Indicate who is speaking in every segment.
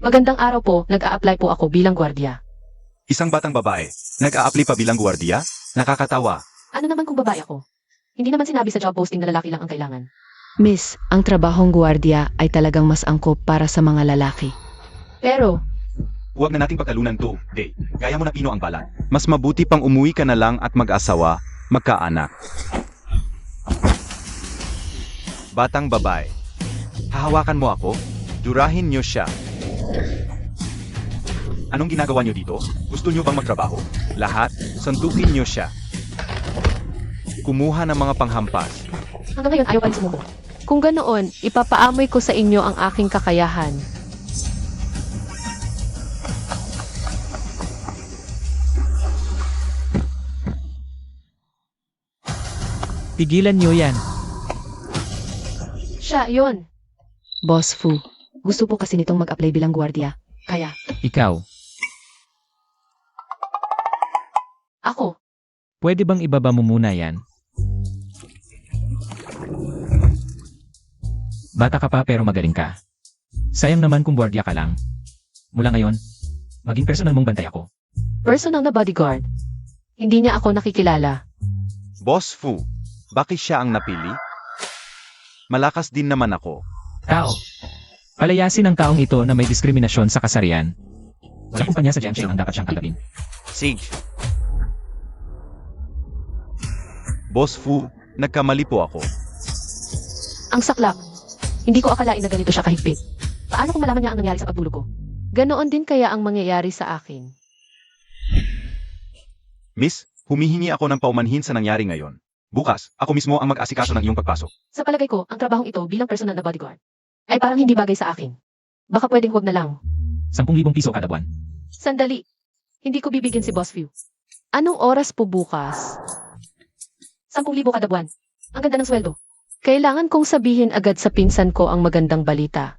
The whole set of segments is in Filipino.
Speaker 1: Magandang araw po, nag-a-apply po ako bilang gwardiya.
Speaker 2: Isang batang babae, nag-a-apply pa bilang gwardiya? Nakakatawa.
Speaker 1: Ano naman kung babae ako? Hindi naman sinabi sa job posting na lalaki lang ang kailangan.
Speaker 3: Miss, ang trabahong gwardiya ay talagang mas angkop para sa mga lalaki.
Speaker 1: Pero,
Speaker 2: Huwag na nating pagtalunan to, Day. Gaya mo na pino ang balat. Mas mabuti pang umuwi ka na lang at mag-asawa, magkaanak. Batang babae. Hahawakan mo ako? Durahin niyo siya. Anong ginagawa niyo dito? Gusto niyo bang magtrabaho? Lahat, sandukin niyo siya. Kumuha ng mga panghampas.
Speaker 1: hanggang ngayon ayaw pa rin sumuko.
Speaker 3: Kung ganoon, ipapaamoy ko sa inyo ang aking kakayahan.
Speaker 4: Pigilan niyo yan.
Speaker 1: Siya, yon.
Speaker 3: Boss Fu,
Speaker 1: Gusto po kasi nitong mag-apply bilang gwardiya. Kaya,
Speaker 4: Ikaw,
Speaker 1: ako,
Speaker 4: pwede bang ibaba mo muna yan? Bata ka pa pero magaling ka. Sayang naman kung gwardiya ka lang. Mula ngayon, maging personal mong bantay ako.
Speaker 1: personal na bodyguard. Hindi niya ako nakikilala.
Speaker 2: Boss Fu, bakit siya ang napili? Malakas din naman ako.
Speaker 4: Tao. Palayasin ang taong ito na may diskriminasyon sa kasarian. Walang kumpanya sa Genshin ang dapat siyang tanggapin.
Speaker 2: Sage. Boss Fu, nagkamali po ako.
Speaker 1: Ang saklap. Hindi ko akalain na ganito siya kahigpit. Paano kung malaman niya ang nangyari sa pagtulog ko?
Speaker 3: ganoon din kaya ang mangyayari sa akin.
Speaker 2: Miss, humihingi ako ng paumanhin sa nangyari ngayon. Bukas, ako mismo ang mag-asikaso ng iyong pagpasok.
Speaker 1: Sa palagay ko, ang trabahong ito bilang personal na bodyguard ay parang hindi bagay sa akin. Baka pwedeng huwag na lang.
Speaker 4: 10,000 piso kada buwan.
Speaker 1: Sandali. Hindi ko bibigyan si Boss View.
Speaker 3: Anong oras po bukas?
Speaker 1: 10,000 kada buwan. Ang ganda ng sweldo.
Speaker 3: Kailangan kong sabihin agad sa pinsan ko ang magandang balita.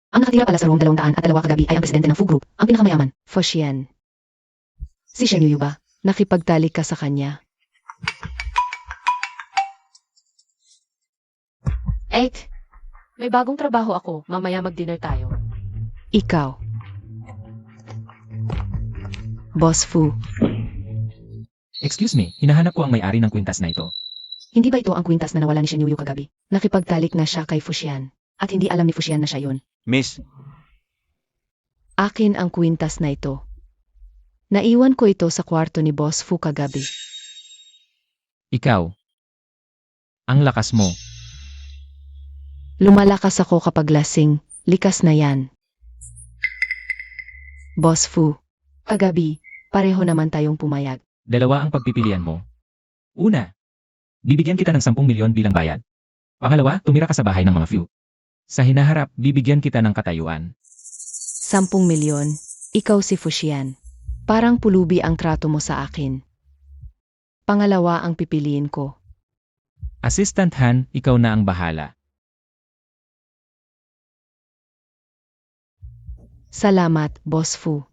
Speaker 1: Ang nakatira pala sa room 200 kagabi ay ang presidente ng Fu Group, ang pinakamayaman.
Speaker 3: Foshian,
Speaker 1: Si Shen Yuyu ba?
Speaker 3: nakipagtalik ka sa kanya.
Speaker 1: May bagong trabaho ako. Mamaya mag-dinner tayo.
Speaker 3: Ikaw. Boss Fu,
Speaker 4: Excuse me, hinahanap ko ang may-ari ng kwintas na ito.
Speaker 1: Hindi ba ito ang kwintas na nawala ni Shen Yuyu kagabi?
Speaker 3: nakipagtalik na siya kay Foshian.
Speaker 1: At hindi alam ni Fushian na siya yun.
Speaker 2: Miss,
Speaker 3: Akin ang kwintas na ito. Naiwan ko ito sa kwarto ni Boss Fu kagabi.
Speaker 4: Ikaw. Ang lakas mo.
Speaker 3: Lumalakas ako kapag lasing, likas na yan. Boss Fu,
Speaker 1: Kagabi,
Speaker 3: pareho naman tayong pumayag.
Speaker 4: Dalawa ang pagpipilian mo. Una, bibigyan kita ng 10 milyon bilang bayad. Pangalawa, tumira ka sa bahay ng mga few. Sa hinaharap, bibigyan kita ng katayuan.
Speaker 3: 10 milyon, ikaw si Fushian. Parang pulubi ang trato mo sa akin. Pangalawa ang pipiliin ko.
Speaker 4: Assistant Han, ikaw na ang bahala.
Speaker 3: Salamat, Boss Fu.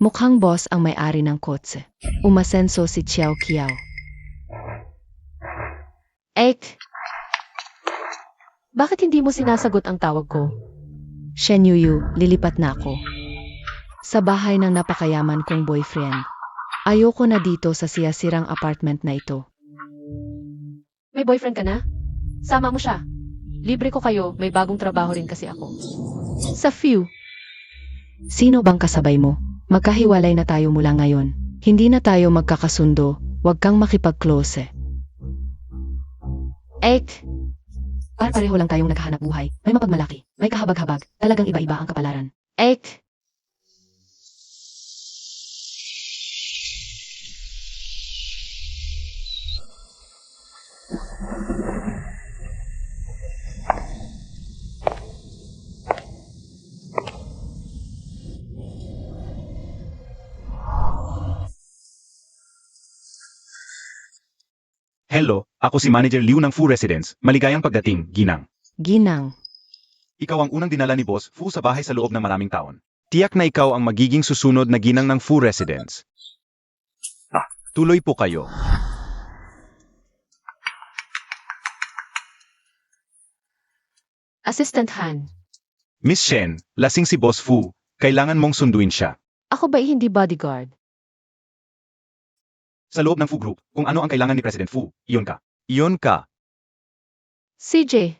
Speaker 3: Mukhang boss ang may-ari ng kotse. Umasenso si Xiao Kiao.
Speaker 1: bakit hindi mo sinasagot ang tawag ko?
Speaker 3: Shen Yuyu, lilipat na ako. Sa bahay ng napakayaman kong boyfriend. Ayoko na dito sa siyasirang apartment na ito.
Speaker 1: May boyfriend ka na? Sama mo siya. Libre ko kayo, may bagong trabaho rin kasi ako.
Speaker 3: Sa few. Sino bang kasabay mo? Magkahiwalay na tayo mula ngayon. Hindi na tayo magkakasundo. Huwag kang makipag-close.
Speaker 1: Pareho lang tayong naghahanap buhay. May mapagmalaki, may kahabag-habag. Talagang iba-iba ang kapalaran.
Speaker 2: hello, ako si Manager Liu ng Fu Residence. Maligayang pagdating, Ginang.
Speaker 3: Ginang.
Speaker 2: Ikaw ang unang dinala ni Boss Fu sa bahay sa loob ng maraming taon. Tiyak na ikaw ang magiging susunod na ginang ng Fu Residence. Tuloy po kayo.
Speaker 1: Assistant Han.
Speaker 2: Miss Shen, lasing si Boss Fu. Kailangan mong sunduin siya.
Speaker 3: Ako ba'y hindi bodyguard?
Speaker 2: Sa loob ng Fu Group, kung ano ang kailangan ni President Fu, iyon ka. Iyon ka.
Speaker 3: CJ,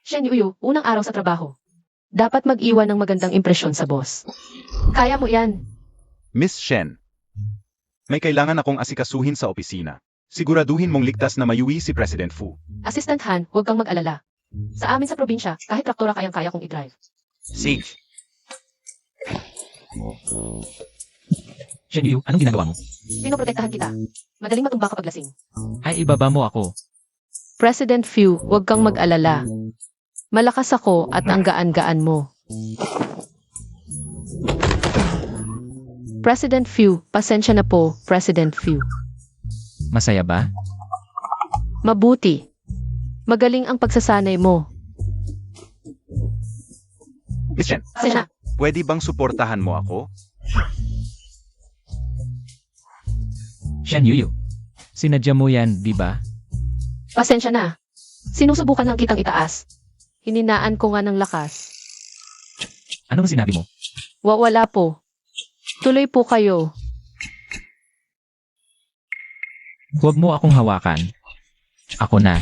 Speaker 1: Shen Yuyu, unang araw sa trabaho. Dapat mag-iwan ng magandang impresyon sa boss. Kaya mo yan.
Speaker 2: Miss Shen. May kailangan akong asikasuhin sa opisina. Siguraduhin mong ligtas na mayuwi si President Fu.
Speaker 1: Assistant Han, huwag kang mag-alala. Sa amin sa probinsya, kahit traktora kayang-kaya kong i-drive.
Speaker 2: Safe.
Speaker 4: Shen Yu, anong ginagawa mo?
Speaker 1: Pinoprotektahan kita. Madaling matumba kapag lasing.
Speaker 4: Ay, ibaba mo ako.
Speaker 3: President Fu, huwag kang mag-alala. Malakas ako at ang gaan-gaan mo. President Fu, pasensya na po, President Fu.
Speaker 4: Masaya ba?
Speaker 3: Mabuti. Magaling ang pagsasanay mo.
Speaker 2: Miss Shen,
Speaker 1: Pasensya na.
Speaker 2: pwede bang suportahan mo ako?
Speaker 4: Shen Yuyu. Sinadya mo yan, di ba?
Speaker 1: Pasensya na. Sinusubukan lang kitang itaas.
Speaker 3: Hininaan ko nga ng lakas.
Speaker 4: Anong sinabi mo?
Speaker 3: Wala po. Tuloy po kayo.
Speaker 4: Huwag mo akong hawakan. Ako na.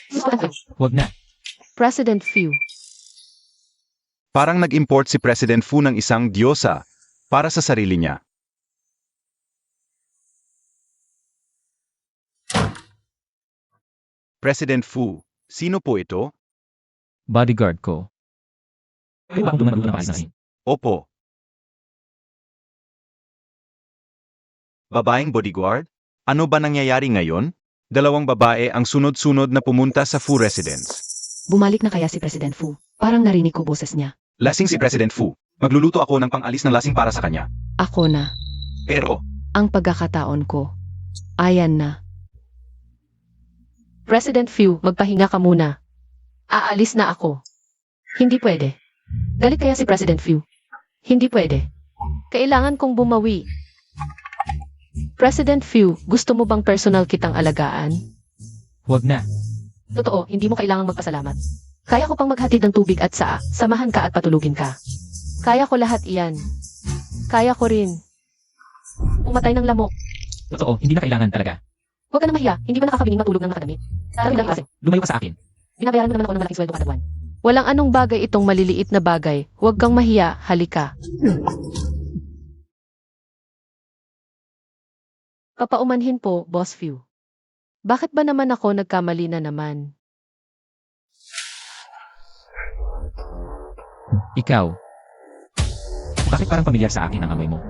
Speaker 1: Susubukan ko.
Speaker 4: Huwag na.
Speaker 3: President Fu.
Speaker 2: Parang nag-import si President Fu ng isang diyosa para sa sarili niya. President Fu, sino po ito?
Speaker 4: Bodyguard ko. Pwede ba akong dumagulo ng paalisin?
Speaker 2: Opo. Babaeng bodyguard? Ano ba nangyayari ngayon? Dalawang babae ang sunod-sunod na pumunta sa Fu residence.
Speaker 3: Bumalik na kaya si President Fu? Parang narinig ko boses niya.
Speaker 2: Lasing si President Fu. Magluluto ako ng pang-alis ng lasing para sa kanya.
Speaker 3: Ako na.
Speaker 2: Pero,
Speaker 3: Ang pagkakataon ko. Ayan na.
Speaker 1: President Fu, magpahinga ka muna. Aalis na ako. Hindi pwede. Galit kaya si President Fu? Hindi pwede.
Speaker 3: Kailangan kong bumawi. President Fu, gusto mo bang personal kitang alagaan?
Speaker 4: Huwag na.
Speaker 1: Totoo, hindi mo kailangang magpasalamat. Kaya ko pang maghatid ng tubig at saa, samahan ka at patulugin ka.
Speaker 3: Kaya ko lahat iyan. Kaya ko rin.
Speaker 1: Umatay ng lamok.
Speaker 4: Totoo, hindi na kailangan talaga.
Speaker 1: Huwag ka na mahiya, hindi ba nakakabining matulog ng nakadamit? Tarawin lang kasi.
Speaker 4: Lumayo ka sa akin.
Speaker 1: Binabayaran mo naman ako ng malaking sweldo kada buwan.
Speaker 3: Walang anong bagay itong maliliit na bagay. Huwag kang mahiya, halika. Papaumanhin po, Boss Fu. Bakit ba naman ako nagkamali na naman?
Speaker 4: Ikaw. Bakit parang pamilyar sa akin ang amoy mo?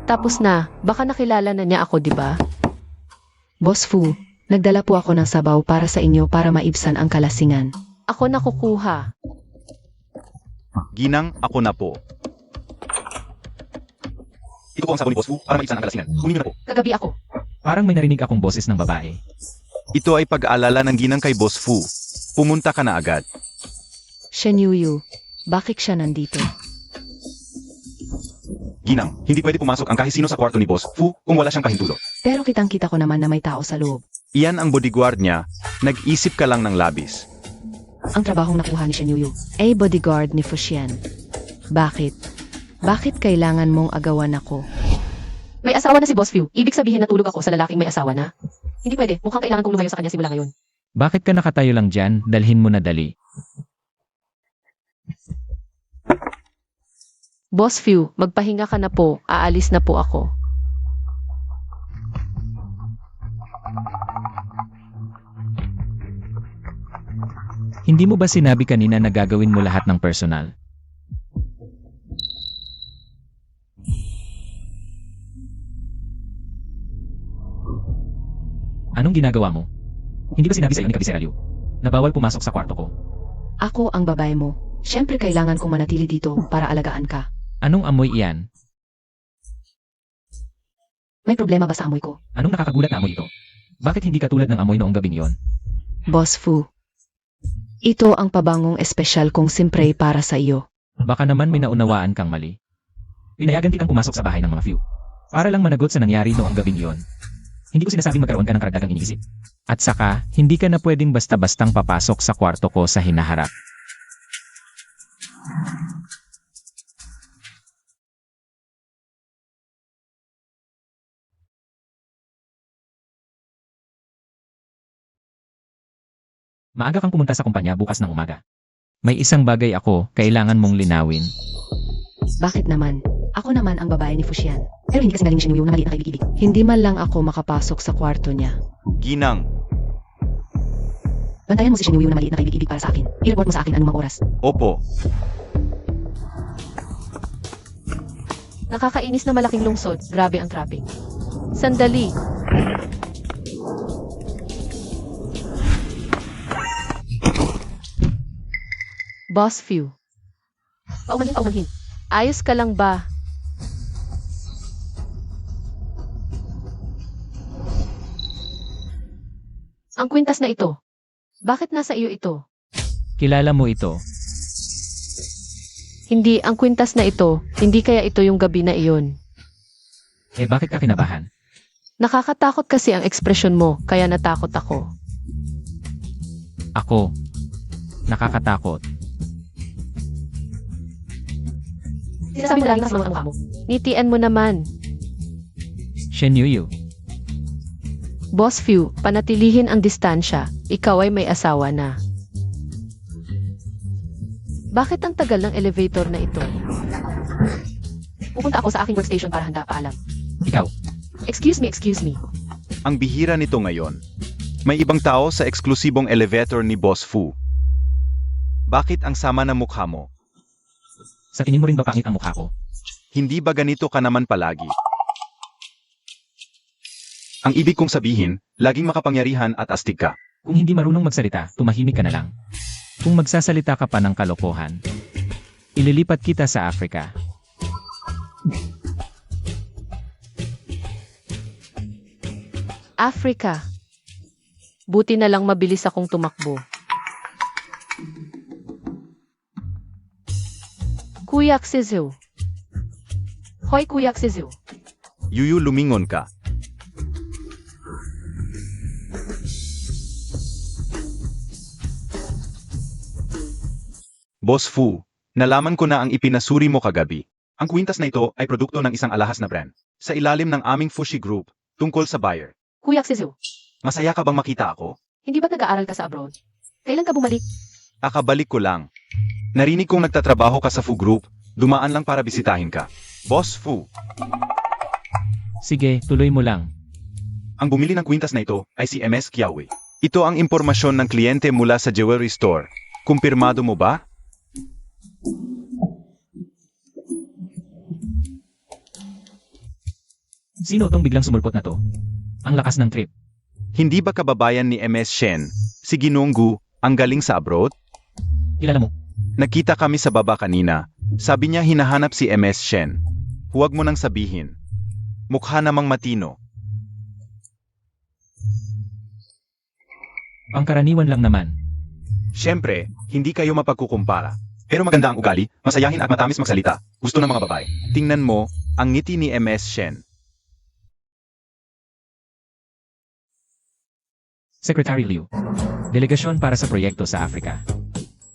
Speaker 3: Tapos na, baka nakilala na niya ako, di ba? Boss Fu, nagdala po ako ng sabaw para sa inyo para maibsan ang kalasingan. Ako na kukuha.
Speaker 2: Ginang, ako na po. Ito po ang sabon ni Boss Fu para maibsan ang kalasingan. Kunin niyo na po.
Speaker 1: Kagabi ako.
Speaker 4: Parang may narinig akong boses ng babae.
Speaker 2: Ito ay pag-aalala ng ginang kay Boss Fu. Pumunta ka na agad.
Speaker 3: Shen Yuyu, bakit siya nandito?
Speaker 2: Ginang, hindi pwede pumasok ang kahit sino sa kwarto ni Boss Fu kung wala siyang pahintulot.
Speaker 3: Pero kitang-kita ko naman na may tao sa loob.
Speaker 2: Iyan ang bodyguard niya. Nag-isip ka lang ng labis.
Speaker 3: Ang trabahong nakuha ni Shen Yuyu. Ay bodyguard ni Fuxian. Bakit? Bakit kailangan mong agawan ako?
Speaker 1: May asawa na si Boss Fu. Ibig sabihin natulog ako sa lalaking may asawa na? Hindi pwede. Mukhang kailangan kong lumayo sa kanya simula ngayon.
Speaker 4: Bakit ka nakatayo lang dyan? Dalhin mo na dali.
Speaker 3: Boss Fu, magpahinga ka na po. Aalis na po ako.
Speaker 4: Hindi mo ba sinabi kanina na gagawin mo lahat ng personal? Anong ginagawa mo? Hindi ba sinabi sa iyo ni Kabisera na bawal pumasok sa kwarto ko?
Speaker 3: Ako ang babae mo. Siyempre kailangan kong manatili dito para alagaan ka.
Speaker 4: Anong amoy iyan?
Speaker 1: May problema ba sa amoy ko?
Speaker 4: Anong nakakagulat na amoy ito? Bakit hindi katulad ng amoy noong gabing yon?
Speaker 3: Boss Fu, ito ang pabangong espesyal kong simpray para sa iyo.
Speaker 4: Baka naman may naunawaan kang mali. Pinayagan kitang pumasok sa bahay ng mga few. Para lang managot sa nangyari noong gabing yon. Hindi ko sinasabing magkaroon ka ng karagdagang iniisip. At saka, hindi ka na pwedeng basta-bastang papasok sa kwarto ko sa hinaharap. Maaga kang pumunta sa kumpanya bukas ng umaga. May isang bagay ako, kailangan mong linawin.
Speaker 1: Bakit naman? Ako naman ang babae ni Fuxian. Pero hindi kasi galing ni Shen Yuyu na maliit na kaibigan.
Speaker 3: Hindi man lang ako makapasok sa kwarto niya.
Speaker 2: Ginang,
Speaker 1: Bantayan mo si Shen Yuyu na maliit na kaibigan para sa akin. I-report mo sa akin anumang oras.
Speaker 2: opo.
Speaker 1: Nakakainis na malaking lungsod. Grabe ang traffic. Sandali. Boss Few. Paumanhin. Ayos ka lang ba? Ang kwintas na ito. Bakit nasa iyo ito?
Speaker 4: Kilala mo ito.
Speaker 1: Hindi, ang kwintas na ito. Hindi kaya ito yung gabi na iyon.
Speaker 4: Eh bakit ka kinabahan?
Speaker 1: Nakakatakot kasi ang ekspresyon mo, kaya natakot ako.
Speaker 4: Ako. Nakakatakot.
Speaker 1: Sinasabi na lagi mas mga mukha mo. Nitian mo naman.
Speaker 4: Shen Yuyu.
Speaker 1: Boss Few, panatilihin ang distansya. Ikaw ay may asawa na. Bakit ang tagal ng elevator na ito? Pupunta ako sa aking workstation para handa paalam.
Speaker 4: Ikaw.
Speaker 1: Excuse me.
Speaker 2: Ang bihira nito ngayon. May ibang tao sa eksklusibong elevator ni Boss Fu. Bakit ang sama ng mukha mo?
Speaker 4: Sa tingin mo rin ba pangit ang mukha ko?
Speaker 2: Hindi ba ganito ka naman palagi? Ang ibig kong sabihin, laging makapangyarihan at astig ka.
Speaker 4: Kung hindi marunong magsalita, tumahimik ka na lang. Kung magsasalita ka pa ng kalokohan, ililipat kita sa Africa.
Speaker 1: Africa. Buti na lang mabilis akong tumakbo. Kuyak Sizu. Hoy Kuyak Sizu.
Speaker 2: Yuyu, lumingon ka. Boss Fu, nalaman ko na ang ipinasuri mo kagabi. Ang kwintas na ito ay produkto ng isang alahas na brand. Sa ilalim ng aming Fushi Group, tungkol sa buyer.
Speaker 1: Kuyak Sizu.
Speaker 2: Masaya ka bang makita ako?
Speaker 1: Hindi ba nag-aaral ka sa abroad? Kailan ka bumalik?
Speaker 2: Akabalik ko lang. Narinig kong nagtatrabaho ka sa Fu Group, dumaan lang para bisitahin ka. Boss Fu,
Speaker 4: Sige, tuloy mo lang.
Speaker 2: ang bumili ng kwintas na ito ay si MS Kiawe. Ito ang impormasyon ng kliyente mula sa jewelry store. Kumpirmado mo ba?
Speaker 4: Sino tong biglang sumulpot na to? Ang lakas ng trip.
Speaker 2: Hindi ba kababayan ni MS Shen, si Ginonggu, ang galing sa abroad?
Speaker 4: Kilala mo?
Speaker 2: Nakita kami sa baba kanina. Sabi niya hinahanap si MS Shen. Huwag mo nang sabihin. Mukha namang matino.
Speaker 4: Pangkaraniwan lang naman.
Speaker 2: Siyempre, hindi kayo mapagkukumpara. Pero maganda ang ugali, masayahin at matamis magsalita. Gusto ng mga babae. Tingnan mo, ang ngiti ni MS Shen.
Speaker 4: Secretary Liu. Delegasyon para sa proyekto sa Africa.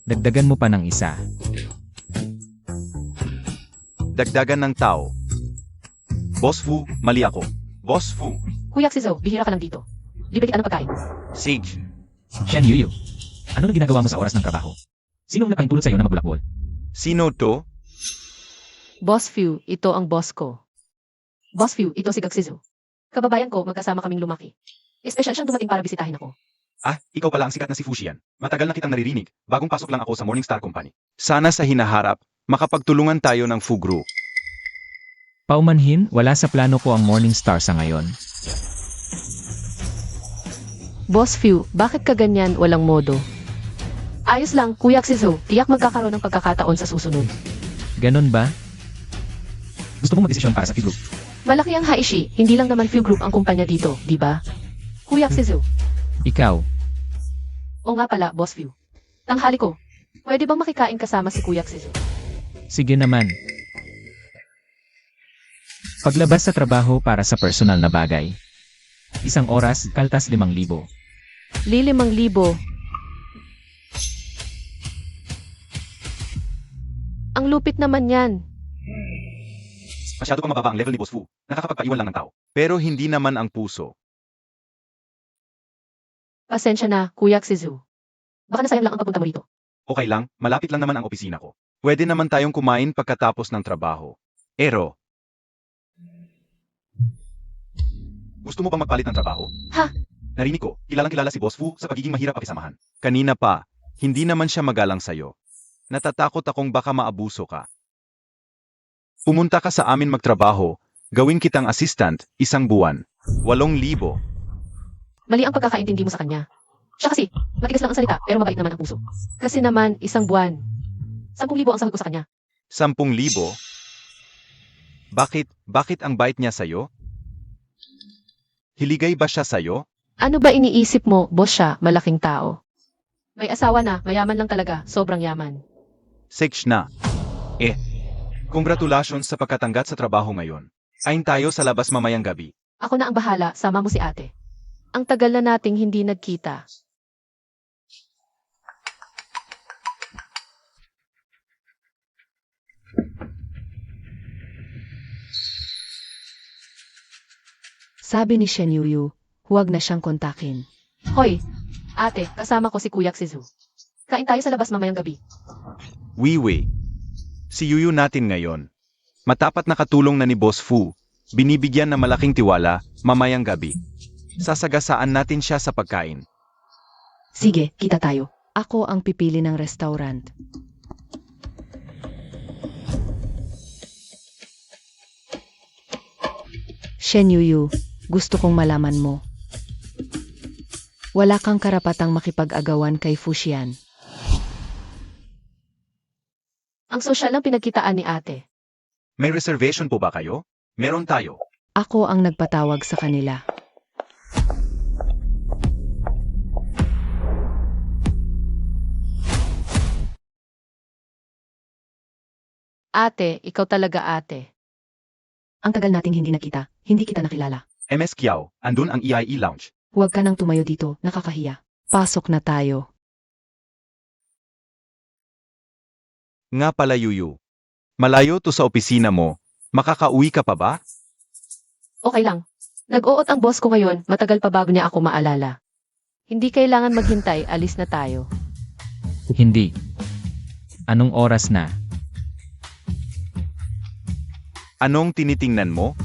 Speaker 4: Dagdagan mo pa ng isa.
Speaker 2: Dagdagan ng tao. Boss Fu, mali ako. Boss Fu.
Speaker 1: Kuyak Sizu, bihira ka lang dito. Libre kita ng pagkain.
Speaker 2: Sage.
Speaker 4: Shen Yuyu. Ano na ginagawa mo sa oras ng trabaho? Sinong napahintulot sa'yo na magbulakbol?
Speaker 2: Sino to?
Speaker 1: Boss Few, ito ang boss ko. Boss Few, ito si Gagsizu. Kababayan ko, magkasama kaming lumaki. Espesyal siyang dumating para bisitahin ako.
Speaker 2: Ah, ikaw pala ang sikat na si Fuxian. Matagal na kitang naririnig. Bagong pasok lang ako sa Morningstar Company. Sana sa hinaharap, makapagtulungan tayo ng Fu Group.
Speaker 4: Paumanhin, wala sa plano ko ang Morningstar sa ngayon.
Speaker 1: Boss Few, bakit ka ganyan walang modo? Ayos lang, Kuyak Sizu. Tiyak magkakaroon ng pagkakataon sa susunod.
Speaker 4: Ganon ba? Gusto mong magdesisyon para sa Few Group?
Speaker 1: Malaki ang Haishi, hindi lang naman Few Group ang kumpanya dito, di ba? Kuyak Sizu.
Speaker 4: Ikaw.
Speaker 1: O nga pala, Boss Few. Tanghali ko. Pwede bang makikain kasama si Kuyak Sizu?
Speaker 4: Sige naman. Paglabas sa trabaho para sa personal na bagay. 1 oras, kaltas 5,000.
Speaker 1: 5,000. Ang lupit naman yan.
Speaker 2: Masyado pang mababa ang level ni Boss Fu. Nakakapagpaiwan lang ng tao. Pero hindi naman ang puso.
Speaker 1: Pasensya na, Kuya Xizu. Baka nasayang lang ang pagpunta mo rito.
Speaker 2: Okay lang, malapit lang naman ang opisina ko. Pwede naman tayong kumain pagkatapos ng trabaho. Ero. Gusto mo bang magpalit ng trabaho?
Speaker 1: Ha?
Speaker 2: Narinig ko, kilalang-kilala si Boss Fu sa pagiging mahirap pakisamahan. Kanina pa, hindi naman siya magalang sa'yo. Natatakot akong baka maabuso ka. Pumunta ka sa amin magtrabaho, gawin kitang assistant, 1 buwan. 8,000.
Speaker 1: Mali ang pagkakaintindi mo sa kanya. Siya kasi, matigas lang ang salita pero mabait naman ang puso. Kasi naman, 1 buwan. 10,000 ang sahod ko sa kanya.
Speaker 2: 10,000? Bakit ang bait niya sa'yo? Hiligay ba siya sa'yo?
Speaker 1: Ano ba iniisip mo, boss siya, malaking tao? May asawa na, mayaman lang talaga, sobrang yaman.
Speaker 2: Six na. Congratulations sa pagkatanggat sa trabaho ngayon. Ain tayo sa labas mamayang gabi.
Speaker 1: Ako na ang bahala, sama mo si ate. Ang tagal na nating hindi nagkita.
Speaker 3: Sabi ni Shen Yuyu, huwag na siyang kontakin.
Speaker 1: Hoy, ate, kasama ko si Kuya Xizu. Kain tayo sa labas mamayang gabi.
Speaker 2: Wiwi. Si Yuyu natin ngayon. Matapat na katulong na ni Boss Fu, binibigyan ng malaking tiwala, mamayang gabi. Sasagasaan natin siya sa pagkain.
Speaker 3: Sige, kita tayo. Ako ang pipili ng restaurant. Shen Yuyu, gusto kong malaman mo. Wala kang karapatang makipag-agawan kay Fuxian.
Speaker 1: Ang sosyal lang pinagkitaan ni ate.
Speaker 2: May reservation po ba kayo? Meron tayo.
Speaker 3: Ako ang nagpatawag sa kanila.
Speaker 1: Ate, ikaw talaga ate.
Speaker 3: Ang tagal nating hindi nakita, hindi kita nakilala.
Speaker 2: MS Kiao, andun ang EIE Lounge.
Speaker 3: Huwag ka nang tumayo dito, nakakahiya. Pasok na tayo.
Speaker 2: Nga pala Yuyu. Malayo to sa opisina mo. Makakauwi ka pa ba?
Speaker 1: Okay lang. Nag-uot ang boss ko ngayon, matagal pa bago niya ako maalala. Hindi kailangan maghintay, alis na tayo.
Speaker 4: Hindi. Anong oras na?
Speaker 2: Anong tinitingnan mo?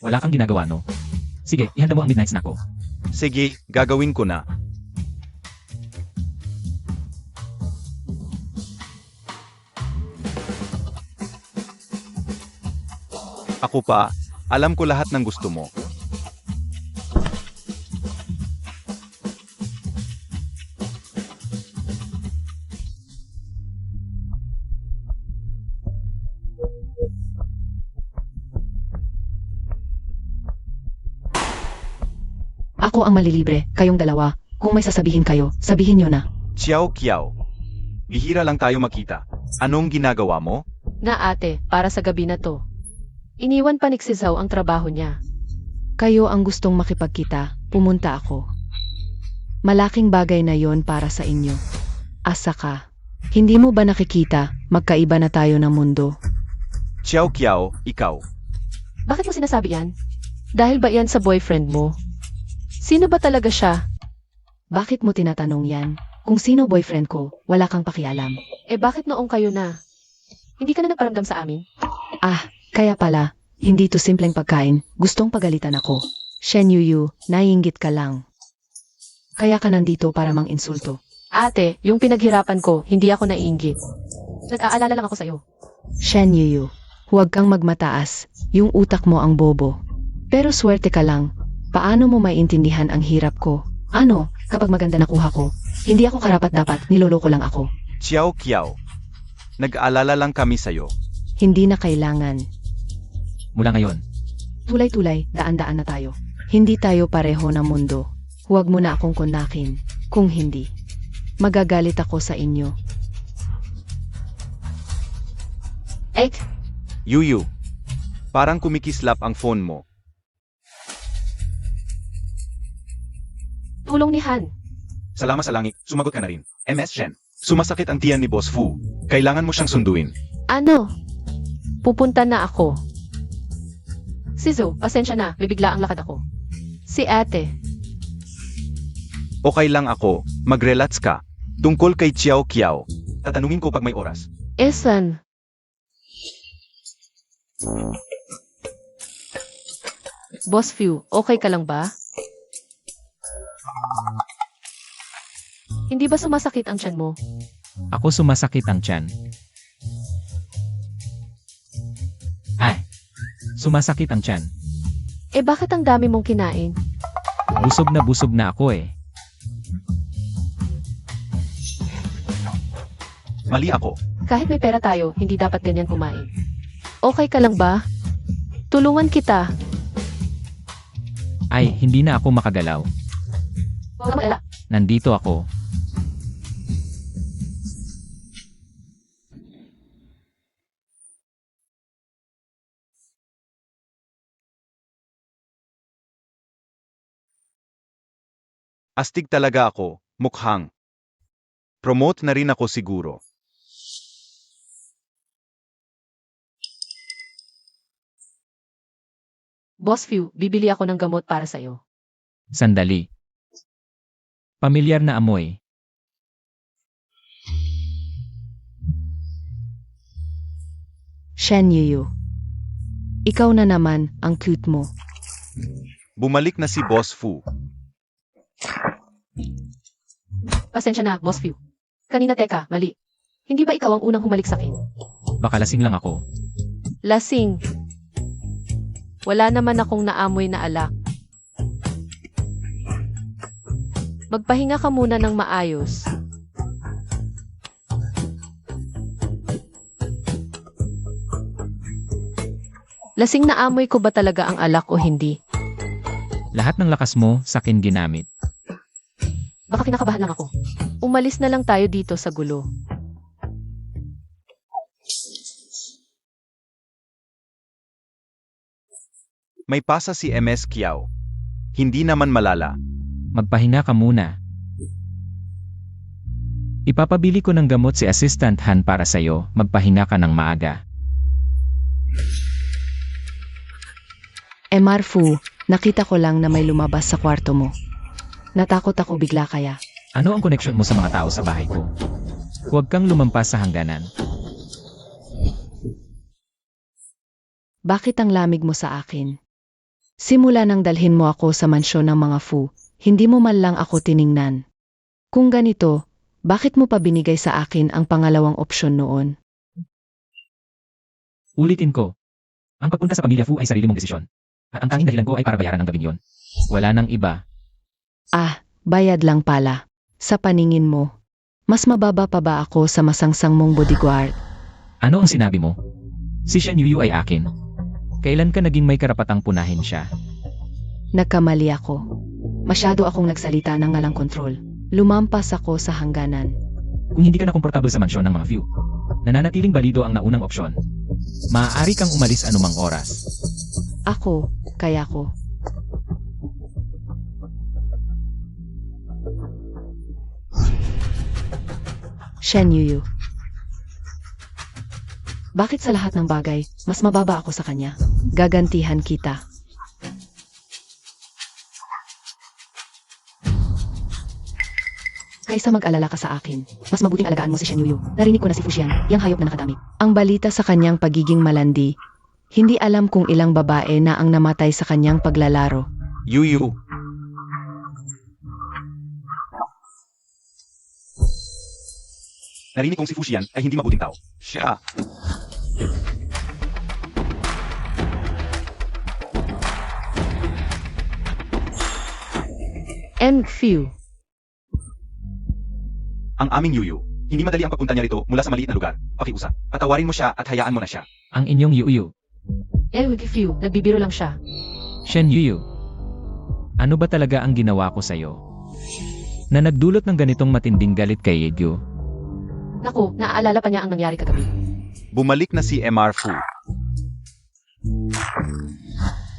Speaker 4: Wala kang ginagawa, no? Sige, ihanda mo ang midnight snack ko.
Speaker 2: Sige, gagawin ko na. Ako pa, alam ko lahat ng gusto mo.
Speaker 3: Ako ang malilibre, kayong dalawa. Kung may sasabihin kayo, sabihin nyo na.
Speaker 2: Xiao Kiao. Bihira lang tayo makita. Anong ginagawa mo?
Speaker 1: Na ate, para sa gabi na to. Iniwan pa ni Xizaw ang trabaho niya.
Speaker 3: Kayo ang gustong makipagkita, pumunta ako. Malaking bagay na yon para sa inyo. Asa ka. Hindi mo ba nakikita, magkaiba na tayo ng mundo?
Speaker 2: Xiao Kiao, ikaw.
Speaker 1: Bakit mo sinasabi yan? Dahil ba yan sa boyfriend mo? Sino ba talaga siya?
Speaker 3: Bakit mo tinatanong yan? Kung sino boyfriend ko, wala kang pakialam.
Speaker 1: Eh bakit noong kayo na? Hindi ka na nagparamdam sa amin?
Speaker 3: Ah, kaya pala, hindi to simpleng pagkain, gustong pagalitan ako. Shen Yuyu, naiinggit ka lang. Kaya ka nandito para mang-insulto.
Speaker 1: Ate, yung pinaghirapan ko, hindi ako naiinggit. Nag-aalala lang ako sa'yo.
Speaker 3: Shen Yuyu, huwag kang magmataas, yung utak mo ang bobo. Pero swerte ka lang, paano mo maiintindihan ang hirap ko? Ano, kapag maganda nakuha ko, hindi ako karapat-dapat, niloloko lang ako.
Speaker 2: Xiao Kiao. Nag-aalala lang kami sa'yo.
Speaker 3: Hindi na kailangan.
Speaker 4: Mula ngayon,
Speaker 3: Tulay-tulay, daan-daan na tayo. Hindi tayo pareho ng mundo. Huwag mo na akong konakin. Kung hindi, magagalit ako sa inyo.
Speaker 1: Ek,
Speaker 2: Yuyu. Parang kumikislap ang phone mo.
Speaker 1: tulong ni Han.
Speaker 2: Salamat sa langit, sumagot ka na rin. MS Shen. Sumasakit ang tiyan ni Boss Fu. Kailangan mo siyang sunduin.
Speaker 1: Ano? Pupunta na ako. Sizo, pasensya na, bibigla ang lakad ako. Si ate.
Speaker 2: Okay lang ako, mag-relats ka. Tungkol kay Chiao Kiao. Tatanungin ko pag may oras.
Speaker 1: Esan. Boss Fu, okay ka lang ba? Hindi ba sumasakit ang tiyan mo?
Speaker 4: Ako sumasakit ang tiyan. Ay, sumasakit ang tiyan.
Speaker 1: Eh bakit ang dami mong kinain?
Speaker 4: Busog na ako eh.
Speaker 2: Mali ako.
Speaker 1: Kahit may pera tayo, hindi dapat ganyan kumain. Okay ka lang ba? Tulungan kita.
Speaker 4: Ay, hindi na ako makagalaw.
Speaker 1: Huwag ka mag-alala.
Speaker 4: Nandito ako.
Speaker 2: Astig talaga ako, mukhang. Promote na rin ako siguro.
Speaker 1: Boss Fu, bibili ako ng gamot para sa'yo.
Speaker 4: Sandali. Pamilyar na amoy.
Speaker 3: Shen Yuyu. Ikaw na naman, ang cute mo.
Speaker 2: Bumalik na si Boss Fu.
Speaker 1: Pasensya na, Boss Fu. Kanina teka, mali. Hindi ba ikaw ang unang humalik sa akin?
Speaker 4: Baka lasing lang ako.
Speaker 1: Lasing. Wala naman akong naamoy na alak. Magpahinga ka muna ng maayos. Lasing na amoy ko ba talaga ang alak o hindi?
Speaker 4: Lahat ng lakas mo, sakin ginamit.
Speaker 1: Baka kinakabahan lang ako. Umalis na lang tayo dito sa gulo.
Speaker 2: May pasa si MS Kiao. Hindi naman malala.
Speaker 4: Magpahinga ka muna. Ipapabili ko ng gamot si Assistant Han para sa'yo, magpahinga ka ng maaga.
Speaker 3: Marfu, nakita ko lang na may lumabas sa kwarto mo. Natakot ako bigla kaya.
Speaker 4: Ano ang koneksyon mo sa mga tao sa bahay ko? Huwag kang lumampas sa hangganan.
Speaker 3: Bakit ang lamig mo sa akin? Simula nang dalhin mo ako sa mansyon ng mga Fu, hindi mo man lang ako tiningnan. Kung ganito, bakit mo pa binigay sa akin ang pangalawang opsyon noon?
Speaker 4: Ulitin ko. Ang pagpunta sa pamilya Fu ay sarili mong desisyon. At ang tanging dahilan ko ay para bayaran ang gabing yon. Wala nang iba.
Speaker 3: Ah, bayad lang pala. Sa paningin mo, mas mababa pa ba ako sa masangsang mong bodyguard?
Speaker 4: Ano ang sinabi mo? Si Shen Yuyu ay akin. Kailan ka naging may karapatang punahin siya?
Speaker 3: Nagkamali ako. Masyado akong nagsalita ng ngalang kontrol. Lumampas ako sa hangganan.
Speaker 4: Kung hindi ka na komportable sa mansyon ng mga Fu, nananatiling balido ang naunang opsyon. Maaari kang umalis anumang oras.
Speaker 3: Ako, kaya ko. Shen Yuyu. Bakit sa lahat ng bagay, mas mababa ako sa kanya? Gagantihan kita. Kaysa mag-alala ka sa akin, mas mabuting alagaan mo si Shen Yuyu. Narinig ko na si Fuxian, yang hayop na nakadamit. Ang balita sa kanyang pagiging malandi, hindi alam kung ilang babae na ang namatay sa kanyang paglalaro.
Speaker 2: Yuyu. Narinig kong si Fuxian ay hindi mabuting tao. Siya.
Speaker 1: Fu.
Speaker 2: Ang aming Yuyu. Hindi madali ang pagpunta niya rito mula sa maliit na lugar. Pakiusap. Patawarin mo siya at hayaan mo na siya.
Speaker 4: Ang inyong Yuyu.
Speaker 1: Fu, nagbibiro lang siya.
Speaker 4: Shen Yuyu. Ano ba talaga ang ginawa ko sa'yo? Na nagdulot ng ganitong matinding galit kay Yegyu.
Speaker 1: Naku, naaalala pa niya ang nangyari kagabi.
Speaker 2: Bumalik na si MR Fu.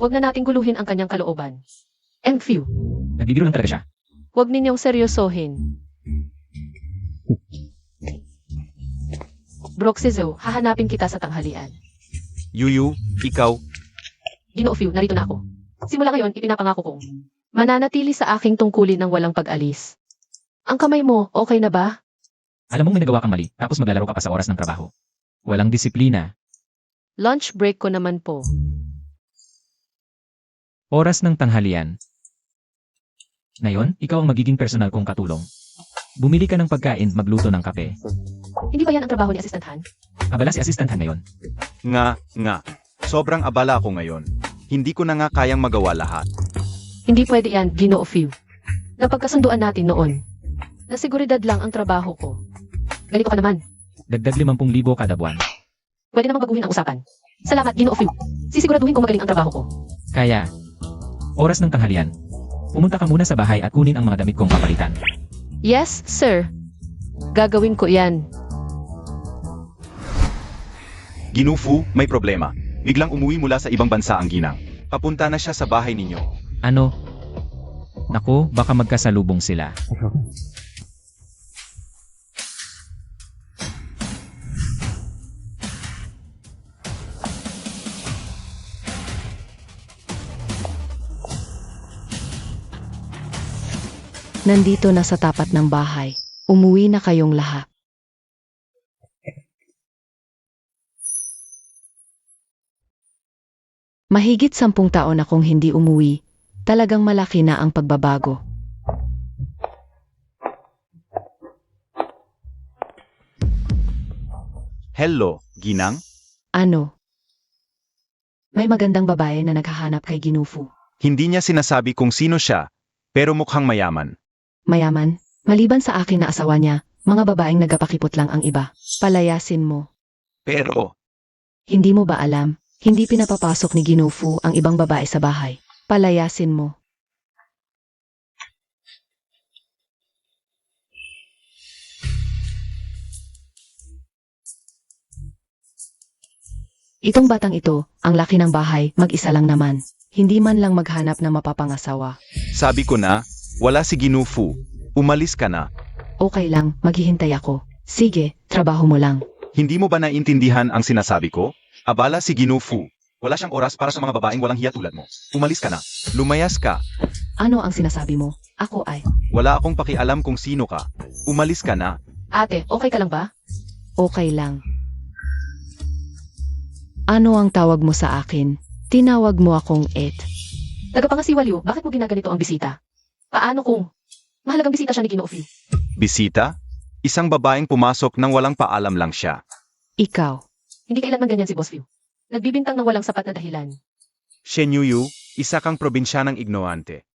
Speaker 1: Huwag na nating guluhin ang kanyang kalooban. Fu,
Speaker 4: Nagbibiro lang talaga siya.
Speaker 1: Huwag ninyong seryosohin. Broxizo, hahanapin kita sa tanghalian.
Speaker 2: Yuyu, ikaw,
Speaker 1: Ginoo Fiu, narito na ako. Simula ngayon, ipinapangako kong mananatili sa aking tungkulin ng walang pag-alis. Ang kamay mo, okay na ba?
Speaker 4: Alam mong may nagawa kang mali, tapos maglalaro ka pa sa oras ng trabaho. Walang disiplina.
Speaker 1: Lunch break ko naman po.
Speaker 4: Oras ng tanghalian. Ngayon, ikaw ang magiging personal kong katulong. Bumili ka ng pagkain, magluto ng kape.
Speaker 1: Hindi ba yan ang trabaho ni Assistant Han?
Speaker 4: Abala si Assistant Han ngayon.
Speaker 2: nga. Sobrang abala ako ngayon. Hindi ko na nga kayang magawa lahat.
Speaker 1: Hindi pwede yan, Ginoo Fiu. Napagkasunduan natin noon. Nasiguridad lang ang trabaho ko. Ganito ka naman.
Speaker 4: Dagdag 50,000 kada buwan.
Speaker 1: Pwede namang baguhin ang usapan. Salamat, Ginoo Fiu. Sisiguraduhin kong magaling ang trabaho ko.
Speaker 4: Kaya, oras ng tanghalian. Pumunta ka muna sa bahay at kunin ang mga damit kong papalitan.
Speaker 1: Yes, sir. Gagawin ko yan.
Speaker 2: Ginufu, may problema. Biglang umuwi mula sa ibang bansa ang ginang. Papunta na siya sa bahay ninyo.
Speaker 4: Ano? Naku, baka magkasalubong sila.
Speaker 3: Nandito na sa tapat ng bahay. Umuwi na kayong lahat. Mahigit 10 taon akong hindi umuwi. Talagang malaki na ang pagbabago.
Speaker 2: Hello, ginang?
Speaker 3: Ano? May magandang babae na naghahanap kay Ginufu.
Speaker 2: Hindi niya sinasabi kung sino siya, pero mukhang mayaman.
Speaker 3: Mayaman, maliban sa akin na asawa niya, mga babaeng nagapakipot lang ang iba. Palayasin mo.
Speaker 2: Pero,
Speaker 3: Hindi mo ba alam, hindi pinapapasok ni Ginufu ang ibang babae sa bahay. Palayasin mo. Itong batang ito, ang laki ng bahay, mag-isa lang naman. Hindi man lang maghanap ng mapapangasawa.
Speaker 2: sabi ko na, wala si Ginufu. Umalis ka na.
Speaker 3: Okay lang, maghihintay ako. Sige, trabaho mo lang.
Speaker 2: Hindi mo ba naintindihan ang sinasabi ko? Abala si Ginufu. Wala siyang oras para sa mga babaeng walang hiya tulad mo. Umalis ka na. Lumayas ka.
Speaker 3: Ano ang sinasabi mo? Ako ay,
Speaker 2: Wala akong pakialam kung sino ka. Umalis ka na.
Speaker 1: Ate, okay ka lang ba?
Speaker 3: okay lang. Ano ang tawag mo sa akin? Tinawag mo akong Ed.
Speaker 1: Tagapangasiwaliw, bakit mo ginaganito ang bisita? Paano kung mahalagang bisita siya ni Ginoo Fiu?
Speaker 2: Bisita? Isang babaeng pumasok nang walang paalam lang siya.
Speaker 3: Ikaw.
Speaker 1: Hindi kailanman ganyan si Boss Fiu. Nagbibintang ng walang sapat na dahilan.
Speaker 2: Shen Yuyu, isa kang probinsyanang ignorante.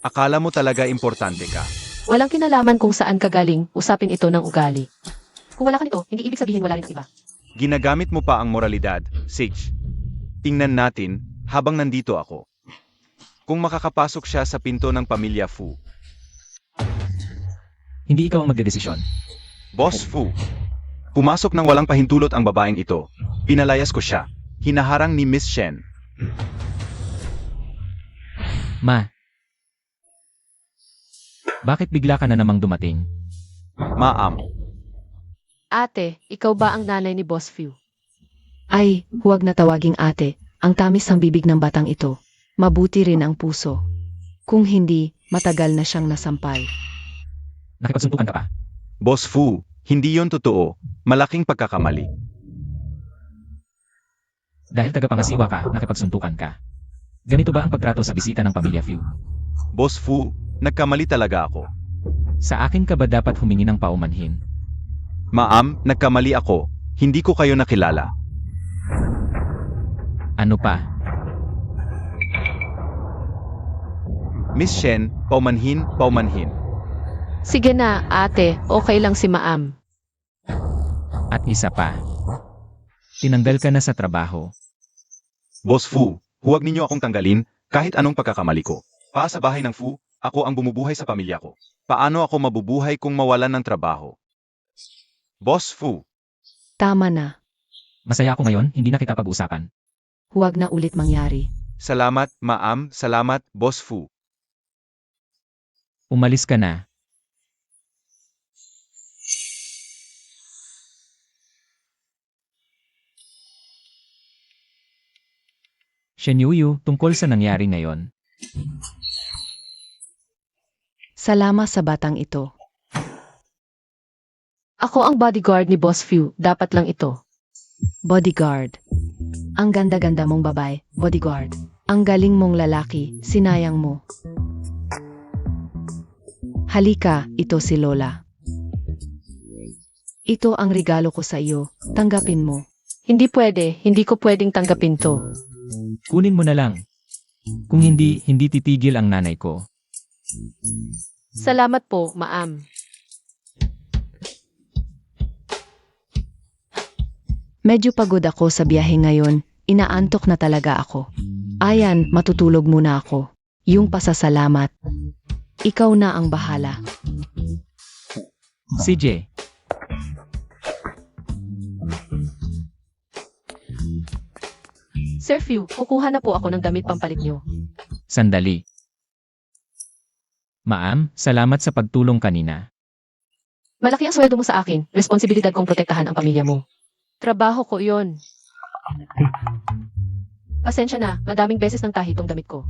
Speaker 2: Akala mo talaga importante ka.
Speaker 1: Walang kinalaman kung saan ka galing, usapin ito ng ugali. Kung wala ka nito, hindi ibig sabihin wala rin ang iba.
Speaker 2: Ginagamit mo pa ang moralidad, Sage. Tingnan natin, habang nandito ako. Kung makakapasok siya sa pinto ng pamilya Fu.
Speaker 4: Hindi ikaw ang magdedesisyon.
Speaker 2: Boss Fu. Pumasok ng walang pahintulot ang babaeng ito. Pinalayas ko siya. Hinaharang ni Miss Shen.
Speaker 4: Ma. Bakit bigla ka na namang dumating?
Speaker 2: Maam.
Speaker 1: Ate, ikaw ba ang nanay ni Boss Fiu?
Speaker 3: Ay, huwag na tawaging ate. Ang tamis ng bibig ng batang ito. Mabuti rin ang puso. Kung hindi, matagal na siyang nasampal.
Speaker 4: Nakipagsuntukan ka pa.
Speaker 2: Boss Fu, hindi yon totoo. Malaking pagkakamali.
Speaker 4: Dahil tagapangasiwa ka, nakipagsuntukan ka. Ganito ba ang pagtrato sa bisita ng pamilya Fiu?
Speaker 2: Boss Fu, nagkamali talaga ako.
Speaker 4: Sa akin ka ba dapat humingi ng paumanhin?
Speaker 2: Maam, nagkamali ako. Hindi ko kayo nakilala.
Speaker 4: Ano pa?
Speaker 2: Miss Shen, paumanhin, paumanhin.
Speaker 1: Sige na, ate, okay lang si Maam.
Speaker 4: At isa pa. Tinanggal ka na sa trabaho.
Speaker 2: Boss Fu, huwag ninyo akong tanggalin kahit anong pagkakamali ko. Sa bahay ng Fu, ako ang bumubuhay sa pamilya ko. Paano ako mabubuhay kung mawalan ng trabaho? Boss Fu,
Speaker 3: Tama na.
Speaker 4: Masaya ako ngayon, hindi na kita pag-usapan.
Speaker 3: Huwag na ulit mangyari.
Speaker 2: salamat, Maam, salamat, Boss Fu.
Speaker 4: Umalis ka na. Shenyu, tungkol sa nangyari ngayon.
Speaker 3: Salamat sa batang ito.
Speaker 1: Ako ang bodyguard ni Boss Fu, dapat lang ito.
Speaker 3: Bodyguard. Ang ganda-ganda mong babae, bodyguard. Ang galing mong lalaki, sinayang mo. Halika, ito si Lola. Ito ang regalo ko sa iyo, tanggapin mo.
Speaker 1: Hindi pwede, hindi ko pwedeng tanggapin to.
Speaker 4: Kunin mo na lang. Kung hindi titigil ang nanay ko.
Speaker 1: Salamat po, ma'am.
Speaker 3: Medyo pagod ako sa biyahe ngayon, inaantok na talaga ako. Ayan, matutulog muna ako. Yung pasasalamat. Ikaw na ang bahala.
Speaker 4: CJ,
Speaker 1: Sir Fu, kukuha na po ako ng damit pampalit nyo.
Speaker 4: sandali. Ma'am, salamat sa pagtulong kanina.
Speaker 1: Malaki ang sweldo mo sa akin, responsibilidad kong protektahan ang pamilya mo. Trabaho ko yon. Pasensya na, madaming beses nang tahi tong damit ko.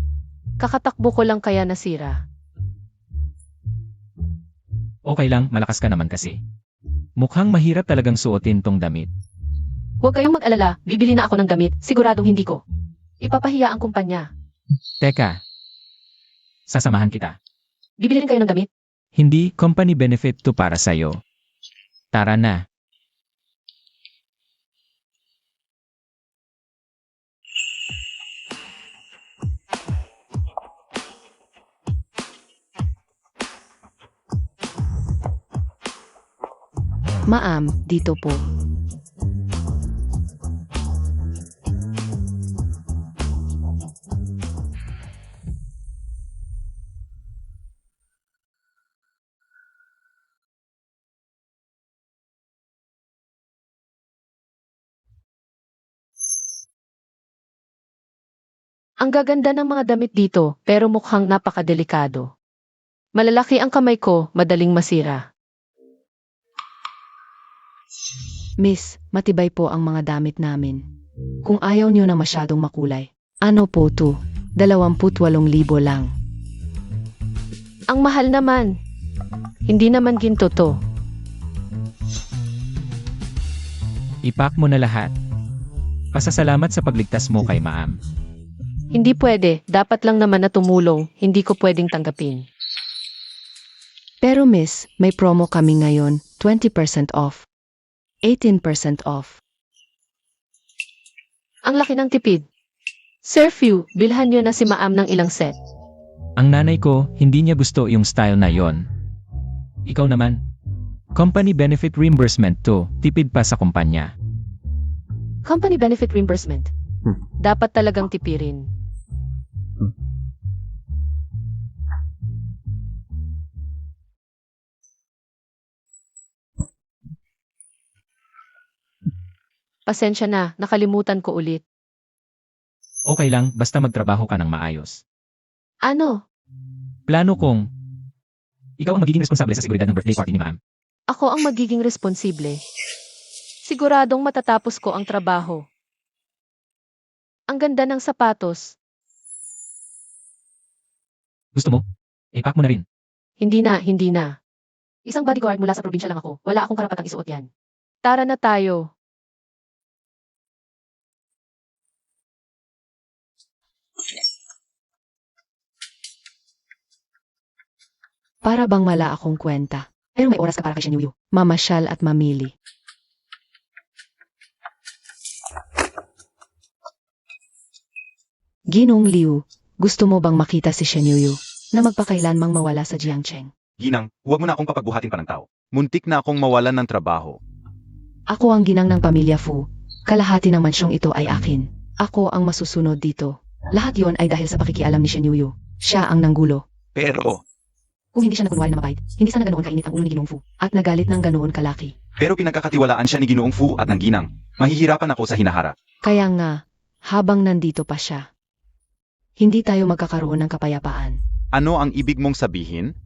Speaker 1: Kakatakbo ko lang kaya nasira.
Speaker 4: Okay lang, malakas ka naman kasi. Mukhang mahirap talagang suotin tong damit.
Speaker 1: Huwag kayong mag-alala, bibili na ako ng damit, siguradong hindi ko. Ipapahiya ang kumpanya.
Speaker 4: Teka. Sasamahan kita.
Speaker 1: Bibili rin kayo ng damit?
Speaker 4: Hindi company benefit to para sa'yo. Tara na.
Speaker 3: Ma'am, dito po.
Speaker 1: Ang gaganda ng mga damit dito, pero mukhang napakadelikado. Malalaki ang kamay ko, madaling masira.
Speaker 3: Miss, matibay po ang mga damit namin. Kung ayaw niyo na masyadong makulay. Ano po to? 28,000 lang.
Speaker 1: Ang mahal naman. Hindi naman ginto to.
Speaker 4: Ipak mo na lahat. Pasasalamat sa pagligtas mo kay ma'am.
Speaker 1: Hindi pwede, dapat lang naman na tumulong, hindi ko pwedeng tanggapin.
Speaker 3: Pero miss, may promo kami ngayon, 20% off. 18% off.
Speaker 1: Ang laki ng tipid. Sir Fu, bilhan niyo na si Maam ng ilang set.
Speaker 4: Ang nanay ko, hindi niya gusto yung style na yon. Ikaw naman. Company benefit reimbursement to, tipid pa sa kumpanya.
Speaker 1: Company benefit reimbursement. Dapat talagang tipirin. Pasensya na, nakalimutan ko ulit.
Speaker 4: Okay lang, basta magtrabaho ka ng maayos.
Speaker 1: Ano?
Speaker 4: Plano kong, ikaw ang magiging responsable sa seguridad ng birthday party ni ma'am.
Speaker 1: Ako ang magiging responsible. Siguradong matatapos ko ang trabaho. Ang ganda ng sapatos.
Speaker 4: Gusto mo? Ipak mo na rin.
Speaker 1: Hindi na, hindi na. Isang bodyguard mula sa probinsya lang ako. Wala akong karapatang isuot yan. Tara na tayo.
Speaker 3: Para bang mala akong kwenta.
Speaker 1: Pero may oras ka para kay Shenyu.
Speaker 3: Mamasyal at mamili. Ginong Liu, gusto mo bang makita si Shenyu na magpakailanmang mawala sa Jiangcheng?
Speaker 2: Ginang, huwag mo na akong papagbuhatin pa ng tao. Muntik na akong mawalan ng trabaho.
Speaker 3: Ako ang ginang ng pamilya Fu. Kalahati ng mansyong ito ay akin. Ako ang masusunod dito. Lahat yon ay dahil sa pakikialam ni Shenyu. Siya ang nanggulo.
Speaker 2: Pero
Speaker 3: Kung hindi siya nakunwari na mabait, hindi sana ganoon kainit ang ulo ni Ginong Fu at nagalit ng ganoon kalaki.
Speaker 2: pinagkakatiwalaan siya ni Ginoong Fu at ng Ginang. Mahihirapan ako sa hinaharap.
Speaker 3: Kaya nga, habang nandito pa siya, hindi tayo magkakaroon ng kapayapaan.
Speaker 2: Ano ang ibig mong sabihin?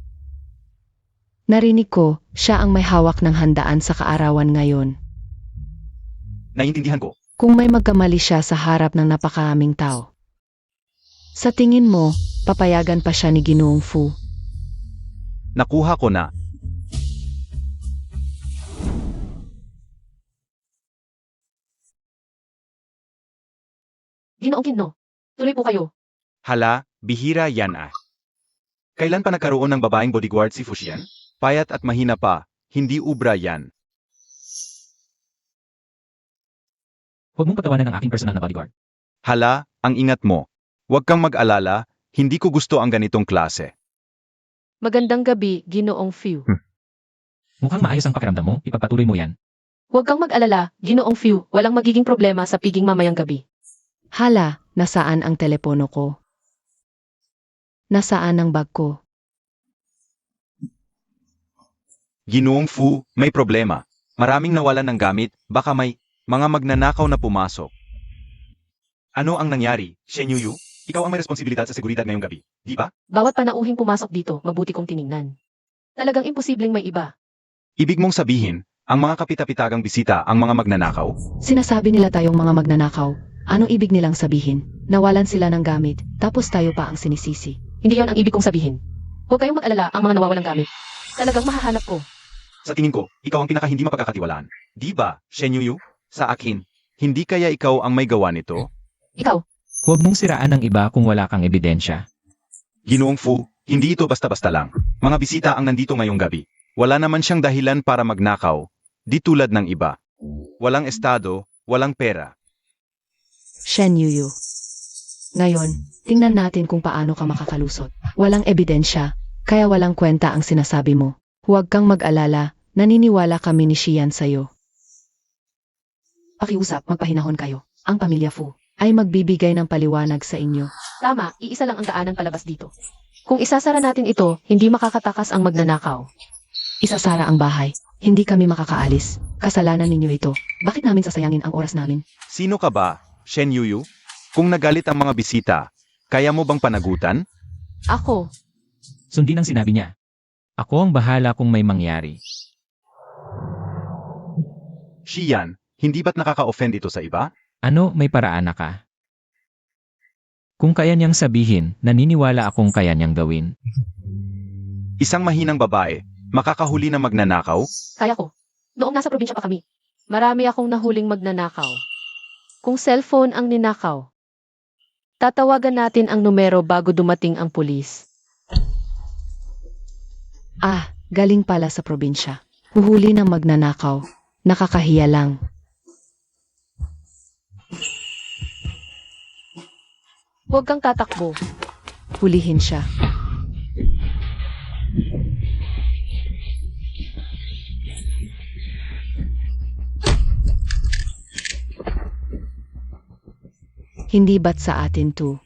Speaker 3: Narinig ko, siya ang may hawak ng handaan sa kaarawan ngayon.
Speaker 2: Naiintindihan ko.
Speaker 3: Kung may magkamali siya sa harap ng napakaaming tao. Sa tingin mo, papayagan pa siya ni Ginoong Fu.
Speaker 2: Nakuha ko na.
Speaker 1: Ginoong Kinno, tuloy po kayo.
Speaker 2: Hala, bihira yan ah. Kailan pa nagkaroon ng babaeng bodyguard si Fuxian? Payat at mahina pa, hindi ubra yan.
Speaker 4: Huwag mong patawanan ang aking personal na bodyguard.
Speaker 2: Hala, ang ingat mo. Huwag kang mag-alala, hindi ko gusto ang ganitong klase.
Speaker 1: Magandang gabi, Ginoong Fu.
Speaker 4: Mukhang maayos ang pakiramdam mo, ipagpatuloy mo yan.
Speaker 1: Huwag kang mag-alala, Ginoong Fu, walang magiging problema sa piging mamayang gabi.
Speaker 3: Hala, nasaan ang telepono ko? Nasaan ang bag ko?
Speaker 2: Ginoong Fu, may problema. Maraming nawalan ng gamit, baka may mga magnanakaw na pumasok. Ano ang nangyari, Shen Yuyu? Ikaw ang may responsibilidad sa seguridad ngayong gabi, di ba?
Speaker 1: Bawat panauhing pumasok dito, mabuti kong tiningnan. Talagang imposibleng may iba.
Speaker 2: Ibig mong sabihin, ang mga kapitapitagang bisita ang mga magnanakaw?
Speaker 3: Sinasabi nila tayong mga magnanakaw. Anong ibig nilang sabihin? Nawalan sila ng gamit, tapos tayo pa ang sinisisi.
Speaker 1: Hindi yon ang ibig kong sabihin. Huwag kayong mag-alala ang mga nawawalang gamit. Talagang mahahanap ko.
Speaker 2: Sa tingin ko, ikaw ang pinaka hindi mapagkakatiwalaan. Di ba, Shen Yuyu? Sa akin, hindi kaya ikaw ang may gawa nito?
Speaker 1: Ikaw,
Speaker 4: Huwag mong siraan ang iba kung wala kang ebidensya.
Speaker 2: Ginoong Fu, hindi ito basta-basta lang. Mga bisita ang nandito ngayong gabi. Wala naman siyang dahilan para magnakaw, di tulad ng iba. Walang estado, walang pera.
Speaker 3: Shen Yuyu. Ngayon, tingnan natin kung paano ka makakalusot. Walang ebidensya, kaya walang kwenta ang sinasabi mo. Huwag kang mag-alala, naniniwala kami ni Xian sa'yo. Pakiusap, magpahinahon kayo. Ang pamilya Fu ay magbibigay ng paliwanag sa inyo.
Speaker 1: tama, iisa lang ang daanan palabas dito. Kung isasara natin ito, hindi makakatakas ang magnanakaw.
Speaker 3: Isasara ang bahay. Hindi kami makakaalis. Kasalanan ninyo ito. Bakit namin sasayangin ang oras namin?
Speaker 2: Sino ka ba, Shen Yuyu? Kung nagalit ang mga bisita, kaya mo bang panagutan?
Speaker 1: Ako,
Speaker 4: Sundin ang sinabi niya. Ako ang bahala kung may mangyari.
Speaker 2: Xian, hindi ba't nakaka-offend ito sa iba?
Speaker 4: Ano, may paraan na ka? Kung kaya niyang sabihin, naniniwala akong kaya niyang gawin.
Speaker 2: Isang mahinang babae, makakahuli ng magnanakaw?
Speaker 1: kaya ko. Noong nasa probinsya pa kami, marami akong nahuling magnanakaw. Kung cellphone ang ninakaw, tatawagan natin ang numero bago dumating ang pulis.
Speaker 3: Ah, galing pala sa probinsya. Huhuli ng magnanakaw. Nakakahiya lang.
Speaker 1: Huwag kang tatakbo.
Speaker 3: Hulihin siya. Hindi ba't sa atin to?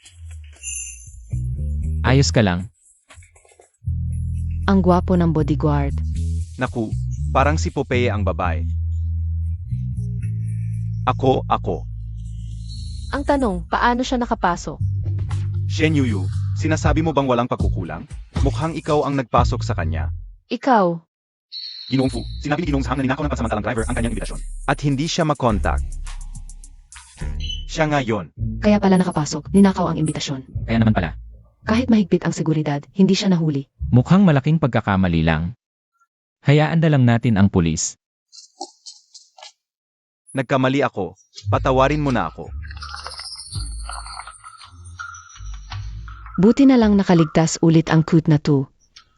Speaker 4: Ayos ka lang.
Speaker 3: Ang gwapo ng bodyguard.
Speaker 2: Naku, parang si Popeye ang babae. Ako.
Speaker 1: Ang tanong, paano siya nakapasok?
Speaker 2: Shen Yuyu, sinasabi mo bang walang pagkukulang? Mukhang ikaw ang nagpasok sa kanya.
Speaker 1: Ikaw,
Speaker 2: Ginoong Fu, sinabi ni Ginoong Zhang na ninakaw ng pansamantalang driver ang kanyang imbitasyon. At hindi siya makontak. Siya nga yon.
Speaker 3: Kaya pala nakapasok, ninakaw ang imbitasyon.
Speaker 4: Kaya naman pala.
Speaker 3: Kahit mahigpit ang seguridad, hindi siya nahuli.
Speaker 4: Mukhang malaking pagkakamali lang. Hayaan na lang natin ang pulis.
Speaker 2: Nagkamali ako. Patawarin mo na ako.
Speaker 3: Buti na lang nakaligtas ulit ang cute na to.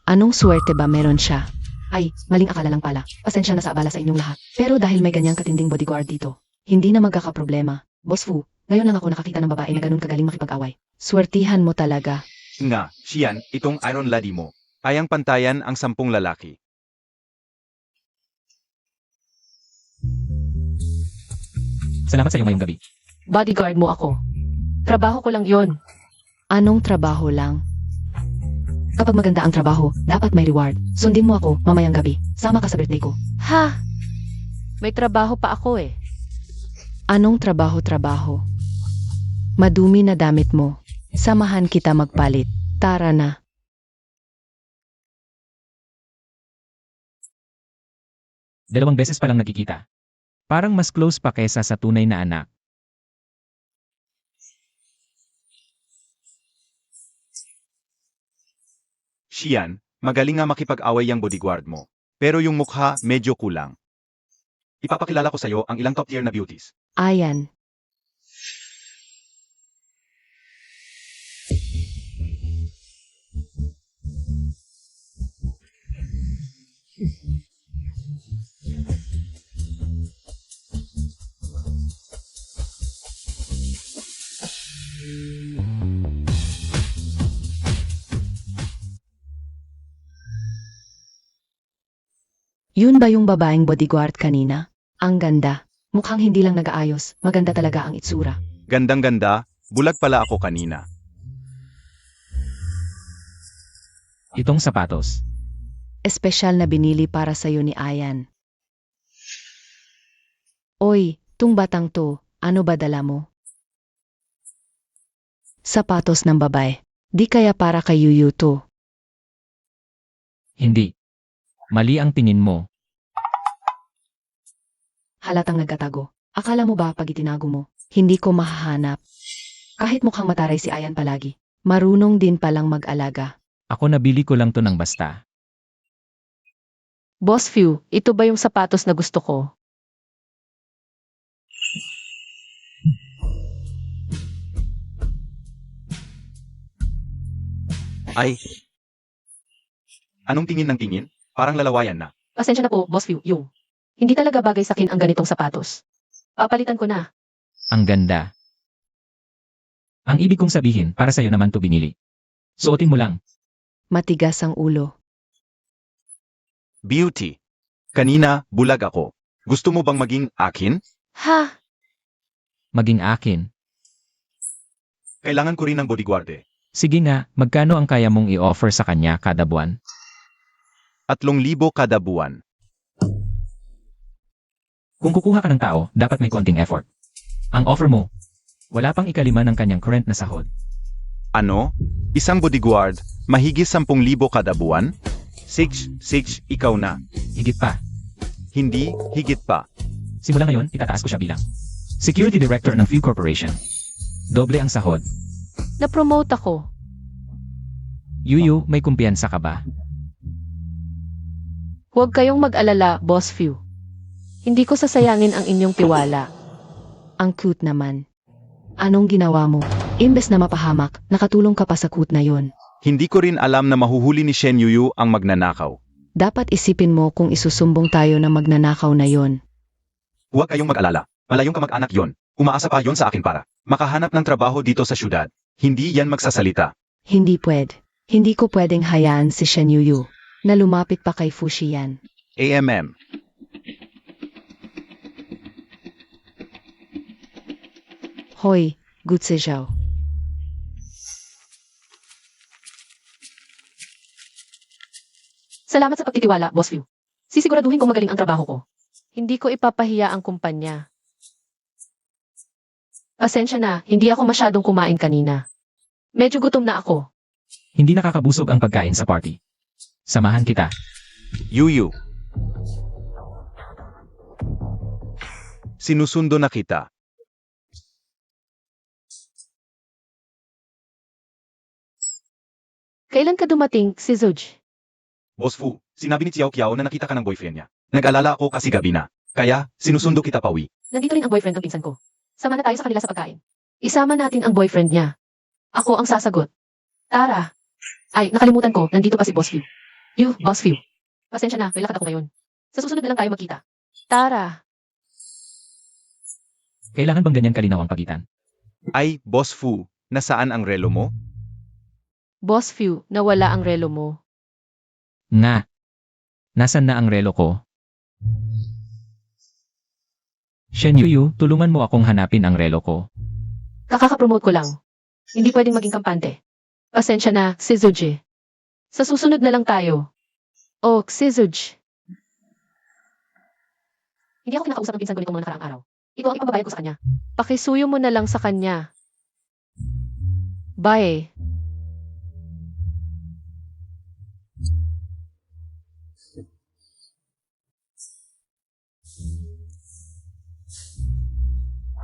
Speaker 3: Anong swerte ba meron siya? Ay, maling akala lang pala. Pasensya na sa abala sa inyong lahat. Pero dahil may ganyang katinding bodyguard dito, hindi na magkakaproblema. Boss Fu, ngayon lang ako nakakita ng babae na ganun kagaling makipag-away. Swertihan mo talaga.
Speaker 2: Nga, Xian, itong Iron Lady mo. Ayang pantayan ang 10 lalaki.
Speaker 4: Salamat sa iyo ngayong gabi.
Speaker 1: bodyguard mo ako. Trabaho ko lang yon.
Speaker 3: Anong trabaho lang? Kapag maganda ang trabaho, dapat may reward. Sundin mo ako mamayang gabi. Sama ka sa birthday ko.
Speaker 1: Ha? May trabaho pa ako eh.
Speaker 3: Anong trabaho? Madumi na damit mo. Samahan kita magpalit. Tara na.
Speaker 4: 2 beses pa lang nagkikita. Parang mas close pa kesa sa tunay na anak.
Speaker 2: Xian, magaling nga makipag-away yang bodyguard mo. Pero yung mukha, medyo kulang. Ipapakilala ko sa'yo ang ilang top-tier na beauties.
Speaker 3: Ayan. Yun ba yung babaeng bodyguard kanina? Ang ganda. Mukhang hindi lang nag-aayos. Maganda talaga ang itsura.
Speaker 2: Gandang-ganda, bulag pala ako kanina.
Speaker 4: Itong sapatos.
Speaker 3: Espesyal na binili para sa'yo ni Ayan. Oy, tung batang to, ano ba dala mo? Sapatos ng babae. Di kaya para kay Yuyu to.
Speaker 4: Hindi. Mali ang tingin mo.
Speaker 3: Halatang nagkatago. Akala mo ba pag itinago mo, hindi ko mahahanap? Kahit mukhang mataray si Ayan palagi, marunong din palang mag-alaga.
Speaker 4: Ako nabili ko lang to ng basta.
Speaker 1: Boss Few, ito ba yung sapatos na gusto ko?
Speaker 2: Ay! Anong tingin ng tingin? Parang lalawayan na.
Speaker 1: Pasensya na po, Boss Few, yung. Hindi talaga bagay sa akin ang ganitong sapatos. Papalitan ko na.
Speaker 4: Ang ganda. Ang ibig kong sabihin, para sa'yo naman to binili. Suotin mo lang.
Speaker 3: Matigas ang ulo.
Speaker 2: Beauty. Kanina, bulag ako. Gusto mo bang maging akin?
Speaker 1: Ha?
Speaker 4: Maging akin.
Speaker 2: Kailangan ko rin ng bodyguard eh.
Speaker 4: Sige nga, magkano ang kaya mong i-offer sa kanya kada buwan?
Speaker 2: 3,000 kada buwan.
Speaker 4: Kung kukuha ka ng tao, dapat may konting effort. Ang offer mo, wala pang 1/5 ng kanyang current na sahod.
Speaker 2: Ano? Isang bodyguard, mahigit 10,000 kada buwan? Six, ikaw na.
Speaker 4: Higit pa.
Speaker 2: Hindi, higit pa.
Speaker 4: Simula ngayon, itataas ko siya bilang Security Director ng Few Corporation. Doble ang sahod.
Speaker 1: Na-promote ako.
Speaker 4: Yuyu, may kumpiyansa ka ba?
Speaker 1: Huwag kayong mag-alala, Boss Few. Hindi ko sasayangin ang inyong tiwala.
Speaker 3: Ang cute naman. Anong ginawa mo? Imbes na mapahamak, nakatulong ka pa sa cute na yon.
Speaker 2: Hindi ko rin alam na mahuhuli ni Shen Yuyu ang magnanakaw.
Speaker 3: Dapat isipin mo kung isusumbong tayo na magnanakaw na yon.
Speaker 2: Huwag kayong mag-alala. Malayong kamag-anak yon. Umaasa pa yon sa akin para makahanap ng trabaho dito sa syudad. Hindi yan magsasalita.
Speaker 3: Hindi pwede. Hindi ko pwedeng hayaan si Shen Yuyu na lumapit pa kay Fuxian.
Speaker 2: AMM.
Speaker 3: Hoy, Gutse Zhao.
Speaker 1: Salamat sa pagtitiwala, Boss Few. Sisiguraduhin kong magaling ang trabaho ko. Hindi ko ipapahiya ang kumpanya. Pasensya na, hindi ako masyadong kumain kanina. Medyo gutom na ako.
Speaker 4: Hindi nakakabusog ang pagkain sa party. Samahan kita.
Speaker 2: Yuyu. Sinusundo na kita.
Speaker 1: Kailan ka dumating, si Zuj?
Speaker 2: Boss Fu, sinabi ni Xiao Qiao na nakita ka ng boyfriend niya. Nag-alala ako kasi gabi na. Kaya, sinusundo kita pauwi.
Speaker 1: Nandito rin ang boyfriend ng pinsan ko. Sama na tayo sa kanila sa pagkain. Isama natin ang boyfriend niya. Ako ang sasagot. Tara. Ay, nakalimutan ko, nandito pa si Boss Few. Boss Few. Pasensya na, may lakad ako ngayon. Sa susunod na lang tayo magkita. Tara.
Speaker 4: Kailangan bang ganyan kalinaw ang pagitan?
Speaker 2: Ay, Boss Fu, nasaan ang relo mo?
Speaker 1: Boss Few, nawala ang relo mo.
Speaker 4: Nga. Nasaan na ang relo ko? Shen Yuyu, tulungan mo akong hanapin ang relo ko.
Speaker 1: Kakaka-promote ko lang. Hindi pwedeng maging kampante. Pasensya na, si Zuj. Sa susunod na lang tayo. Oh, si Zuj. Hindi ako kinakausap ng pinsan ko nitong mga nakaraang araw. Ito ang ipababayad ko sa kanya. Pakisuyo mo na lang sa kanya. Bye.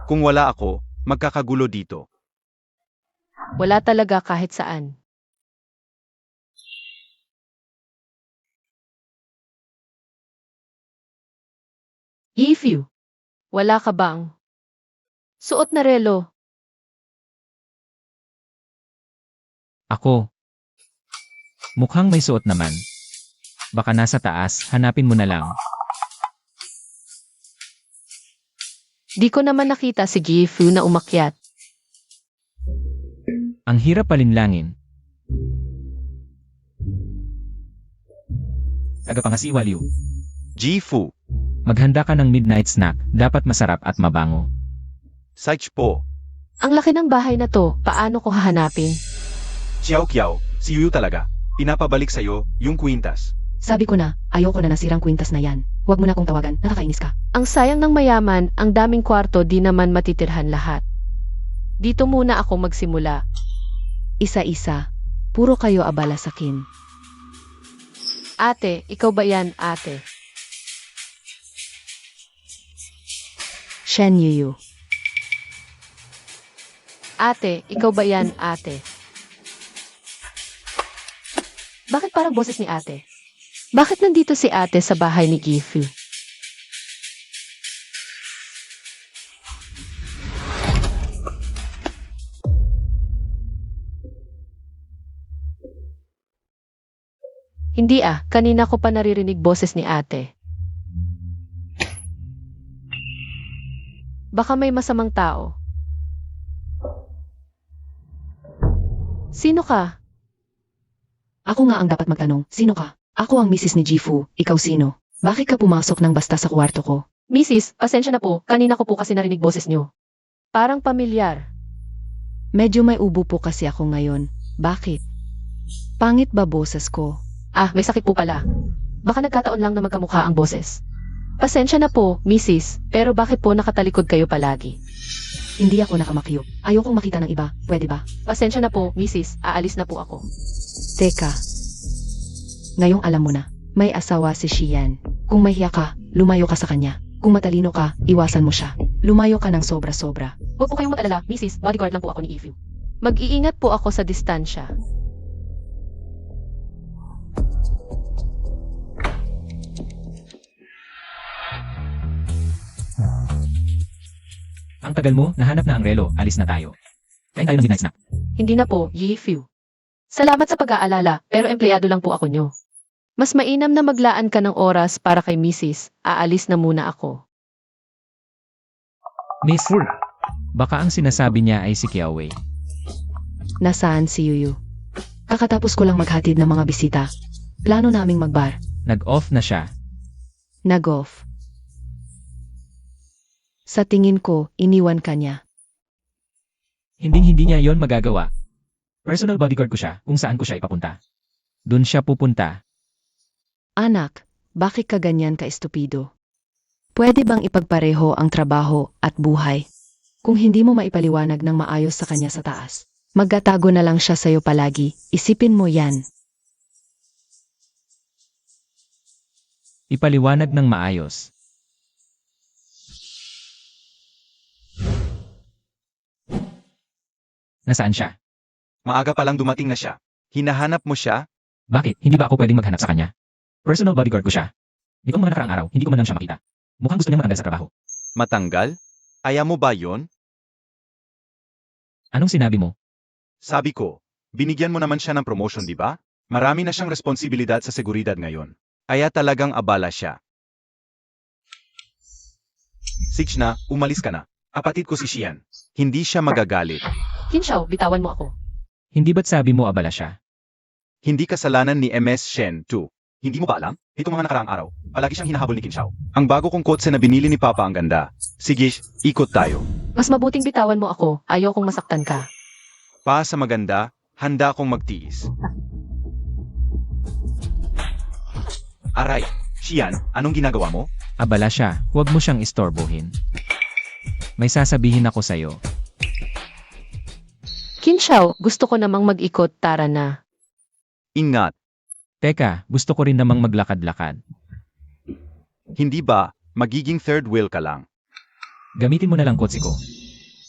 Speaker 2: Kung wala ako, magkakagulo dito.
Speaker 1: Wala talaga kahit saan. Yifu, wala ka bang suot na relo?
Speaker 4: Ako. Mukhang may suot naman. Baka nasa taas, hanapin mo na lang.
Speaker 1: Di ko naman nakita si Yifu na umakyat.
Speaker 4: Ang hirap palinlangin. Tagapangasiwa, Liu.
Speaker 2: Jifu,
Speaker 4: Maghanda ka ng midnight snack, dapat masarap at mabango.
Speaker 2: Saich po.
Speaker 1: Ang laki ng bahay na to, paano ko hahanapin?
Speaker 2: Xiao Kiao, si Yuyu talaga. Pinapabalik sa'yo yung kwintas.
Speaker 3: Sabi ko na, ayoko na nasirang kwintas na yan. Huwag mo na akong tawagan, nakakainis ka.
Speaker 1: Ang sayang ng mayaman, ang daming kwarto di naman matitirhan lahat. Dito muna ako magsimula.
Speaker 3: Isa-isa, puro kayo abala sa kin.
Speaker 1: Ate, ikaw ba yan, ate?
Speaker 3: Shen Yuyu.
Speaker 1: Ate, ikaw ba yan, ate? Bakit parang boses ni ate? Bakit nandito si ate sa bahay ni Gifu? Hindi kanina ko pa naririnig boses ni ate. Baka may masamang tao. Sino ka?
Speaker 3: Ako nga ang dapat magtanong, sino ka? Ako ang misis ni Jifu, ikaw sino? Bakit ka pumasok ng basta sa kwarto ko?
Speaker 1: Mrs., pasensya na po, kanina ko po kasi narinig boses niyo. Parang pamilyar.
Speaker 3: Medyo may ubo po kasi ako ngayon. Bakit? Pangit ba boses ko?
Speaker 1: May sakit po pala. Baka nagkataon lang na magkamukha ang boses. Pasensya na po, Mrs., pero bakit po nakatalikod kayo palagi?
Speaker 3: Hindi ako nakamakyo. Ayokong makita ng iba, pwede ba?
Speaker 1: Pasensya na po, Mrs., aalis na po ako.
Speaker 3: Teka. Ngayong alam mo na, may asawa si Shian. Kung mahiya ka, lumayo ka sa kanya. Kung matalino ka, iwasan mo siya. Lumayo ka ng sobra-sobra.
Speaker 1: Huwag po kayong mag-alala, Mrs., bodyguard lang po ako ni Ifu. Mag-iingat po ako sa distansya.
Speaker 4: Ang tagal mo, nahanap na ang relo, alis na tayo. Kain tayo ng midnight snack.
Speaker 1: Hindi na po, Yifu. Salamat sa pag-aalala, pero empleyado lang po ako nyo. Mas mainam na maglaan ka ng oras para kay Mrs., aalis na muna ako.
Speaker 4: Miss, baka ang sinasabi niya ay si Kiawei.
Speaker 3: Nasaan si Yuyu? Kakatapos ko lang maghatid ng mga bisita. Plano naming magbar.
Speaker 4: Nag-off na siya.
Speaker 3: Nag-off. Sa tingin ko, iniwan ka niya.
Speaker 4: Hindi niya yon magagawa. Personal bodyguard ko siya kung saan ko siya ipapunta. Doon siya pupunta.
Speaker 3: Anak, bakit ka ganyan ka-estupido? Pwede bang ipagpareho ang trabaho at buhay? Kung hindi mo maipaliwanag ng maayos sa kanya sa taas, magtatago na lang siya sa'yo palagi, isipin mo yan.
Speaker 4: Ipaliwanag ng maayos. Nasaan siya?
Speaker 2: Maaga pa lang dumating na siya. Hinahanap mo siya?
Speaker 4: Bakit? Hindi ba ako pwedeng maghanap sa kanya? Personal bodyguard ko siya. Nitong mga nakaraang araw, hindi ko man lang siya makita. Mukhang gusto niya matanggal sa trabaho.
Speaker 2: Matanggal? Ayaw mo ba yon?
Speaker 4: Anong sinabi mo?
Speaker 2: Sabi ko, binigyan mo naman siya ng promotion, di ba? Marami na siyang responsibilidad sa seguridad ngayon. Kaya talagang abala siya. Sich na, umalis ka na. Kapatid ko si Xian. Hindi siya magagalit.
Speaker 1: Kinshao, bitawan mo ako.
Speaker 4: Hindi ba't sabi mo abala siya?
Speaker 2: Hindi kasalanan ni MS Shen 2. Hindi mo ba alam? Itong mga nakaraang araw, palagi siyang hinahabol ni Kinshao. Ang bago kong kotse na binili ni Papa ang ganda. Sige, ikot tayo.
Speaker 1: Mas mabuting bitawan mo ako, ayokong masaktan ka.
Speaker 2: Pa sa maganda, handa akong magtiis. Aray, Xian, anong ginagawa mo?
Speaker 4: Abala siya, huwag mo siyang istorbohin. May sasabihin ako sa'yo.
Speaker 1: Kinshao, gusto ko namang mag-ikot, tara na.
Speaker 2: Ingat,
Speaker 4: Teka, gusto ko rin namang maglakad-lakad.
Speaker 2: hindi ba, magiging third wheel ka lang?
Speaker 4: Gamitin mo na lang kotse ko.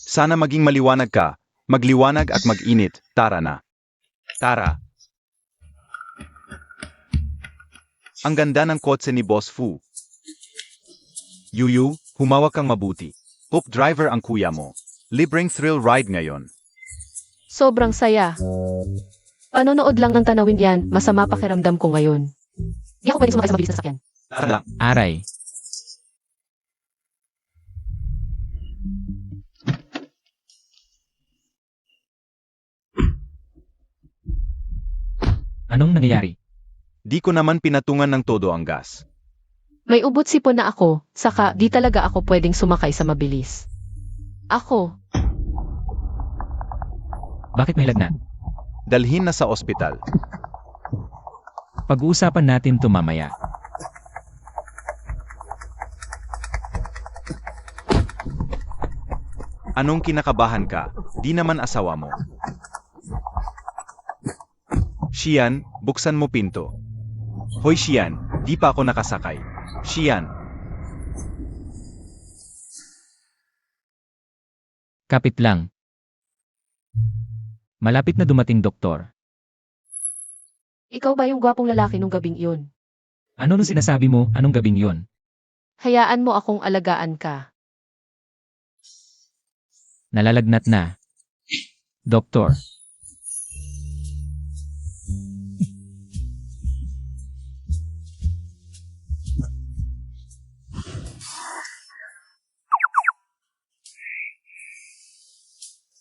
Speaker 2: Sana maging maliwanag ka. Magliwanag at mag-init. Tara na. Tara. Ang ganda ng kotse ni Boss Fu. Yuyu, humawak kang mabuti. Hook driver ang kuya mo. Libreng thrill ride ngayon.
Speaker 1: Sobrang saya. Panonood lang ng tanawin yan, masama pakiramdam ko ngayon. Di ako pwede sumakay sa mabilis na sasakyan.
Speaker 2: Tara na.
Speaker 4: Aray. Anong nangyayari?
Speaker 2: Di ko naman pinatungan ng todo ang gas.
Speaker 1: May ubot sipon na ako, saka di talaga ako pwedeng sumakay sa mabilis. Ako,
Speaker 4: Bakit may lagnat?
Speaker 2: Dalhin na sa ospital.
Speaker 4: Pag-uusapan natin to mamaya.
Speaker 2: Anong kinakabahan ka? Di naman asawa mo. Shian, buksan mo pinto. Hoy Shian, di pa ako nakasakay. Shian,
Speaker 4: Kapit lang. Malapit na dumating doktor.
Speaker 1: ikaw ba yung gwapong lalaki nung gabing iyon?
Speaker 4: Ano nung sinasabi mo anong gabing yon?
Speaker 1: Hayaan mo akong alagaan ka.
Speaker 4: Nalalagnat na. Doktor.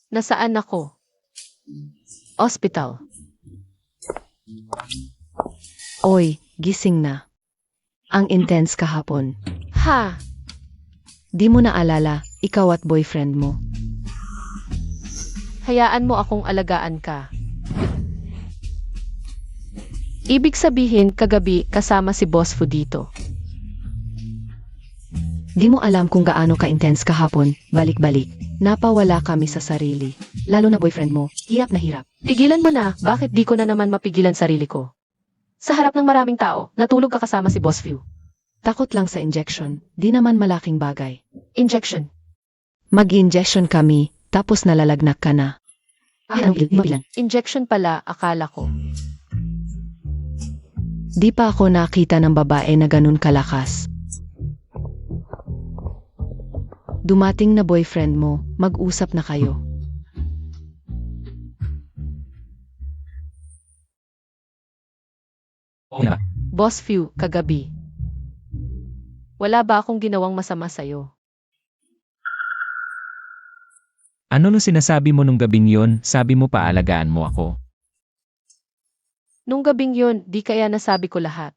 Speaker 1: Nasaan ako? Hospital.
Speaker 3: Oy, gising na. Ang intense kahapon.
Speaker 1: Ha?
Speaker 3: Di mo na alala, ikaw at boyfriend mo.
Speaker 1: Hayaan mo akong alagaan ka. Ibig sabihin, kagabi kasama si Boss Fu dito.
Speaker 3: Di mo alam kung gaano ka-intense kahapon, balik-balik. Napawala kami sa sarili. Lalo na boyfriend mo, hirap na hirap.
Speaker 1: Tigilan mo na, bakit di ko na naman mapigilan sarili ko? Sa harap ng maraming tao, natulog ka kasama si Boss Fu.
Speaker 3: Takot lang sa injection, di naman malaking bagay.
Speaker 1: Injection.
Speaker 3: Mag-injection kami, tapos nalalagnak ka na. Anong mabilan?
Speaker 1: Injection pala, akala ko.
Speaker 3: Di pa ako nakita ng babae na ganun kalakas. Dumating na boyfriend mo, mag-usap na kayo.
Speaker 4: Oo na.
Speaker 1: Boss Fu, kagabi. Wala ba akong ginawang masama sa'yo?
Speaker 4: Ano nung sinasabi mo nung gabing yon? Sabi mo paalagaan mo ako.
Speaker 1: Nung gabing yun, di kaya nasabi ko lahat.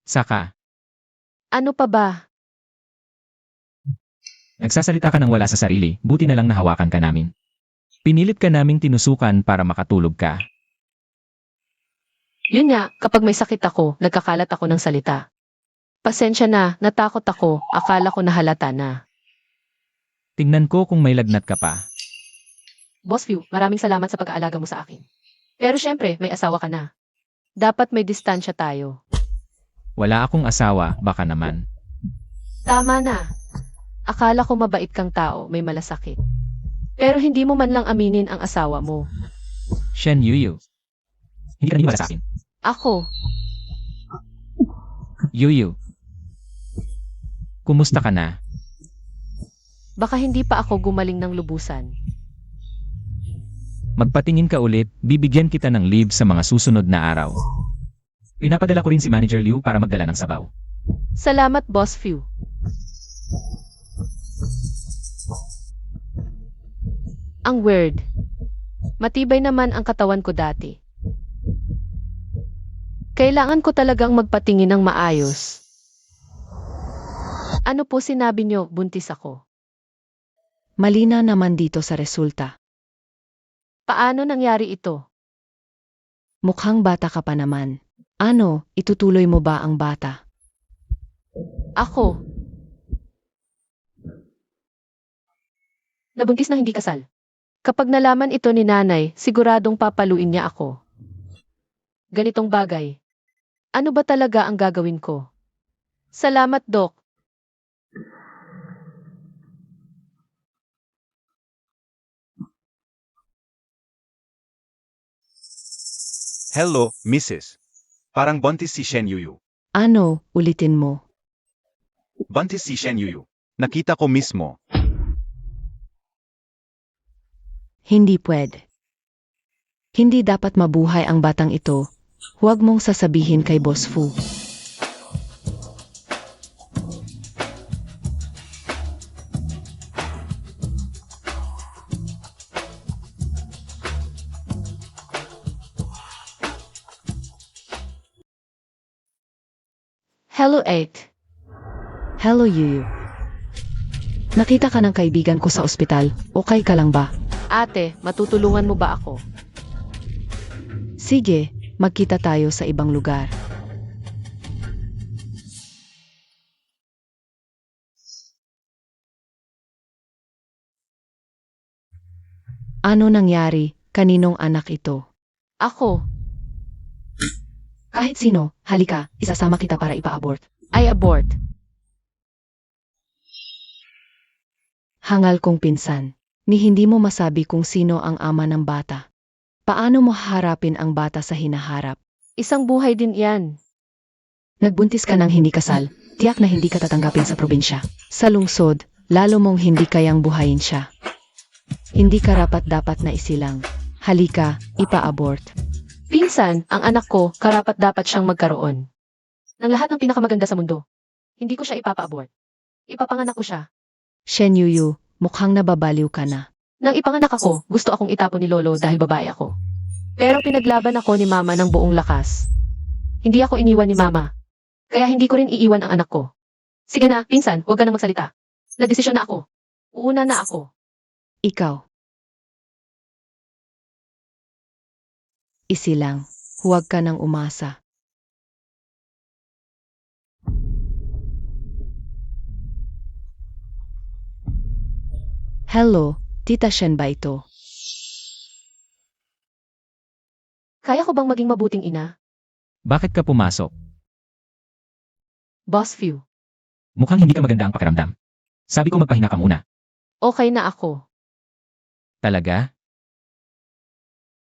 Speaker 4: Saka,
Speaker 1: Ano pa ba?
Speaker 4: nagsasalita ka ng wala sa sarili, buti na lang nahawakan ka namin. Pinilit ka naming tinusukan para makatulog ka.
Speaker 1: Yun nga, kapag may sakit ako, nagkakalat ako ng salita. Pasensya na, natakot ako, akala ko nahalata na.
Speaker 4: Tingnan ko kung may lagnat ka pa.
Speaker 1: Boss Fu, maraming salamat sa pag-aalaga mo sa akin. Pero syempre, may asawa ka na. Dapat may distansya tayo.
Speaker 4: Wala akong asawa, baka naman.
Speaker 1: Tama na. Akala ko mabait kang tao, may malasakit. Pero hindi mo man lang aminin ang asawa mo.
Speaker 4: Shen Yuyu. Hindi ka naniwala sa akin.
Speaker 1: Ako,
Speaker 4: Yuyu. Kumusta ka na?
Speaker 1: baka hindi pa ako gumaling ng lubusan.
Speaker 4: Magpatingin ka ulit, bibigyan kita ng leave sa mga susunod na araw. Pinapadala ko rin si Manager Liu para magdala ng sabaw.
Speaker 1: Salamat, Boss Fu. Ang weird. Matibay naman ang katawan ko dati. Kailangan ko talagang magpatingin ng maayos. Ano po sinabi nyo, buntis ako?
Speaker 3: Malina naman dito sa resulta.
Speaker 1: Paano nangyari ito?
Speaker 3: Mukhang bata ka pa naman. Ano, itutuloy mo ba ang bata?
Speaker 1: Ako. Nabuntis na hindi kasal. Kapag nalaman ito ni nanay, siguradong papaluin niya ako. Ganitong bagay. Ano ba talaga ang gagawin ko? Salamat, Doc.
Speaker 2: Hello, Mrs. Parang buntis si Shen Yuyu.
Speaker 3: Ano, ulitin mo.
Speaker 2: Buntis si Shen Yuyu. Nakita ko mismo.
Speaker 3: Hindi pwede. Hindi dapat mabuhay ang batang ito. Huwag mong sasabihin kay Boss Fu.
Speaker 1: Hello, 8.
Speaker 3: Hello, Yuyu. Nakita ka ng kaibigan ko sa ospital. Okay ka lang ba?
Speaker 1: Ate, matutulungan mo ba ako?
Speaker 3: Sige, magkita tayo sa ibang lugar. Ano nangyari? Kaninong anak ito?
Speaker 1: Ako,
Speaker 3: Kahit sino, halika, isasama kita para ipa-abort.
Speaker 1: ay abort.
Speaker 3: Hangal kong pinsan, ni hindi mo masabi kung sino ang ama ng bata. Paano mo haharapin ang bata sa hinaharap?
Speaker 1: Isang buhay din yan.
Speaker 3: Nagbuntis ka ng hindi kasal, tiyak na hindi ka tatanggapin sa probinsya. Sa lungsod, lalo mong hindi kayang buhayin siya. Hindi karapat dapat na isilang. Halika, ipa-abort.
Speaker 1: Pinsan, ang anak ko, karapat dapat siyang magkaroon ng lahat ng pinakamaganda sa mundo. Hindi ko siya ipapa-abort. Ipapanganak ko siya.
Speaker 3: Shen Yuyu, mukhang nababaliw ka na.
Speaker 1: Nang ipanganak ako, gusto akong itapon ni Lolo dahil babae ako. Pero pinaglaban ako ni Mama ng buong lakas. Hindi ako iniwan ni Mama. Kaya hindi ko rin iiwan ang anak ko. Sige na, pinsan, huwag ka na magsalita. Nagdesisyon na ako. Uuna na ako.
Speaker 3: Ikaw. Isilang, huwag ka nang umasa. Hello, Tita Shen ba ito?
Speaker 1: Kaya ko bang maging mabuting ina?
Speaker 4: Bakit ka pumasok?
Speaker 1: Boss Few.
Speaker 4: Mukhang hindi ka maganda ang pakiramdam. Sabi ko magpahinga ka muna.
Speaker 1: Okay na ako.
Speaker 4: Talaga?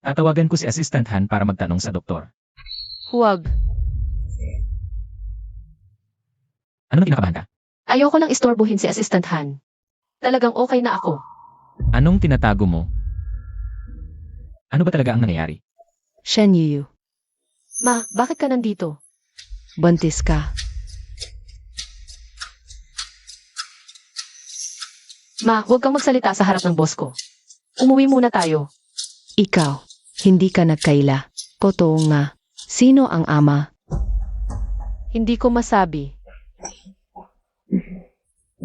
Speaker 4: Tatawagan ko si Assistant Han para magtanong sa doktor.
Speaker 1: Huwag.
Speaker 4: Ano na kinakabahan ka?
Speaker 1: Ayoko lang istorbohin si Assistant Han. Talagang okay na ako.
Speaker 4: Anong tinatago mo? Ano ba talaga ang nangyayari?
Speaker 3: Shen Yuyu,
Speaker 1: Ma, bakit ka nandito?
Speaker 3: buntis ka.
Speaker 1: Ma, huwag kang magsalita sa harap ng boss ko. Umuwi muna tayo.
Speaker 3: Ikaw, hindi ka nagkaila. Totoo nga. Sino ang ama?
Speaker 1: Hindi ko masabi.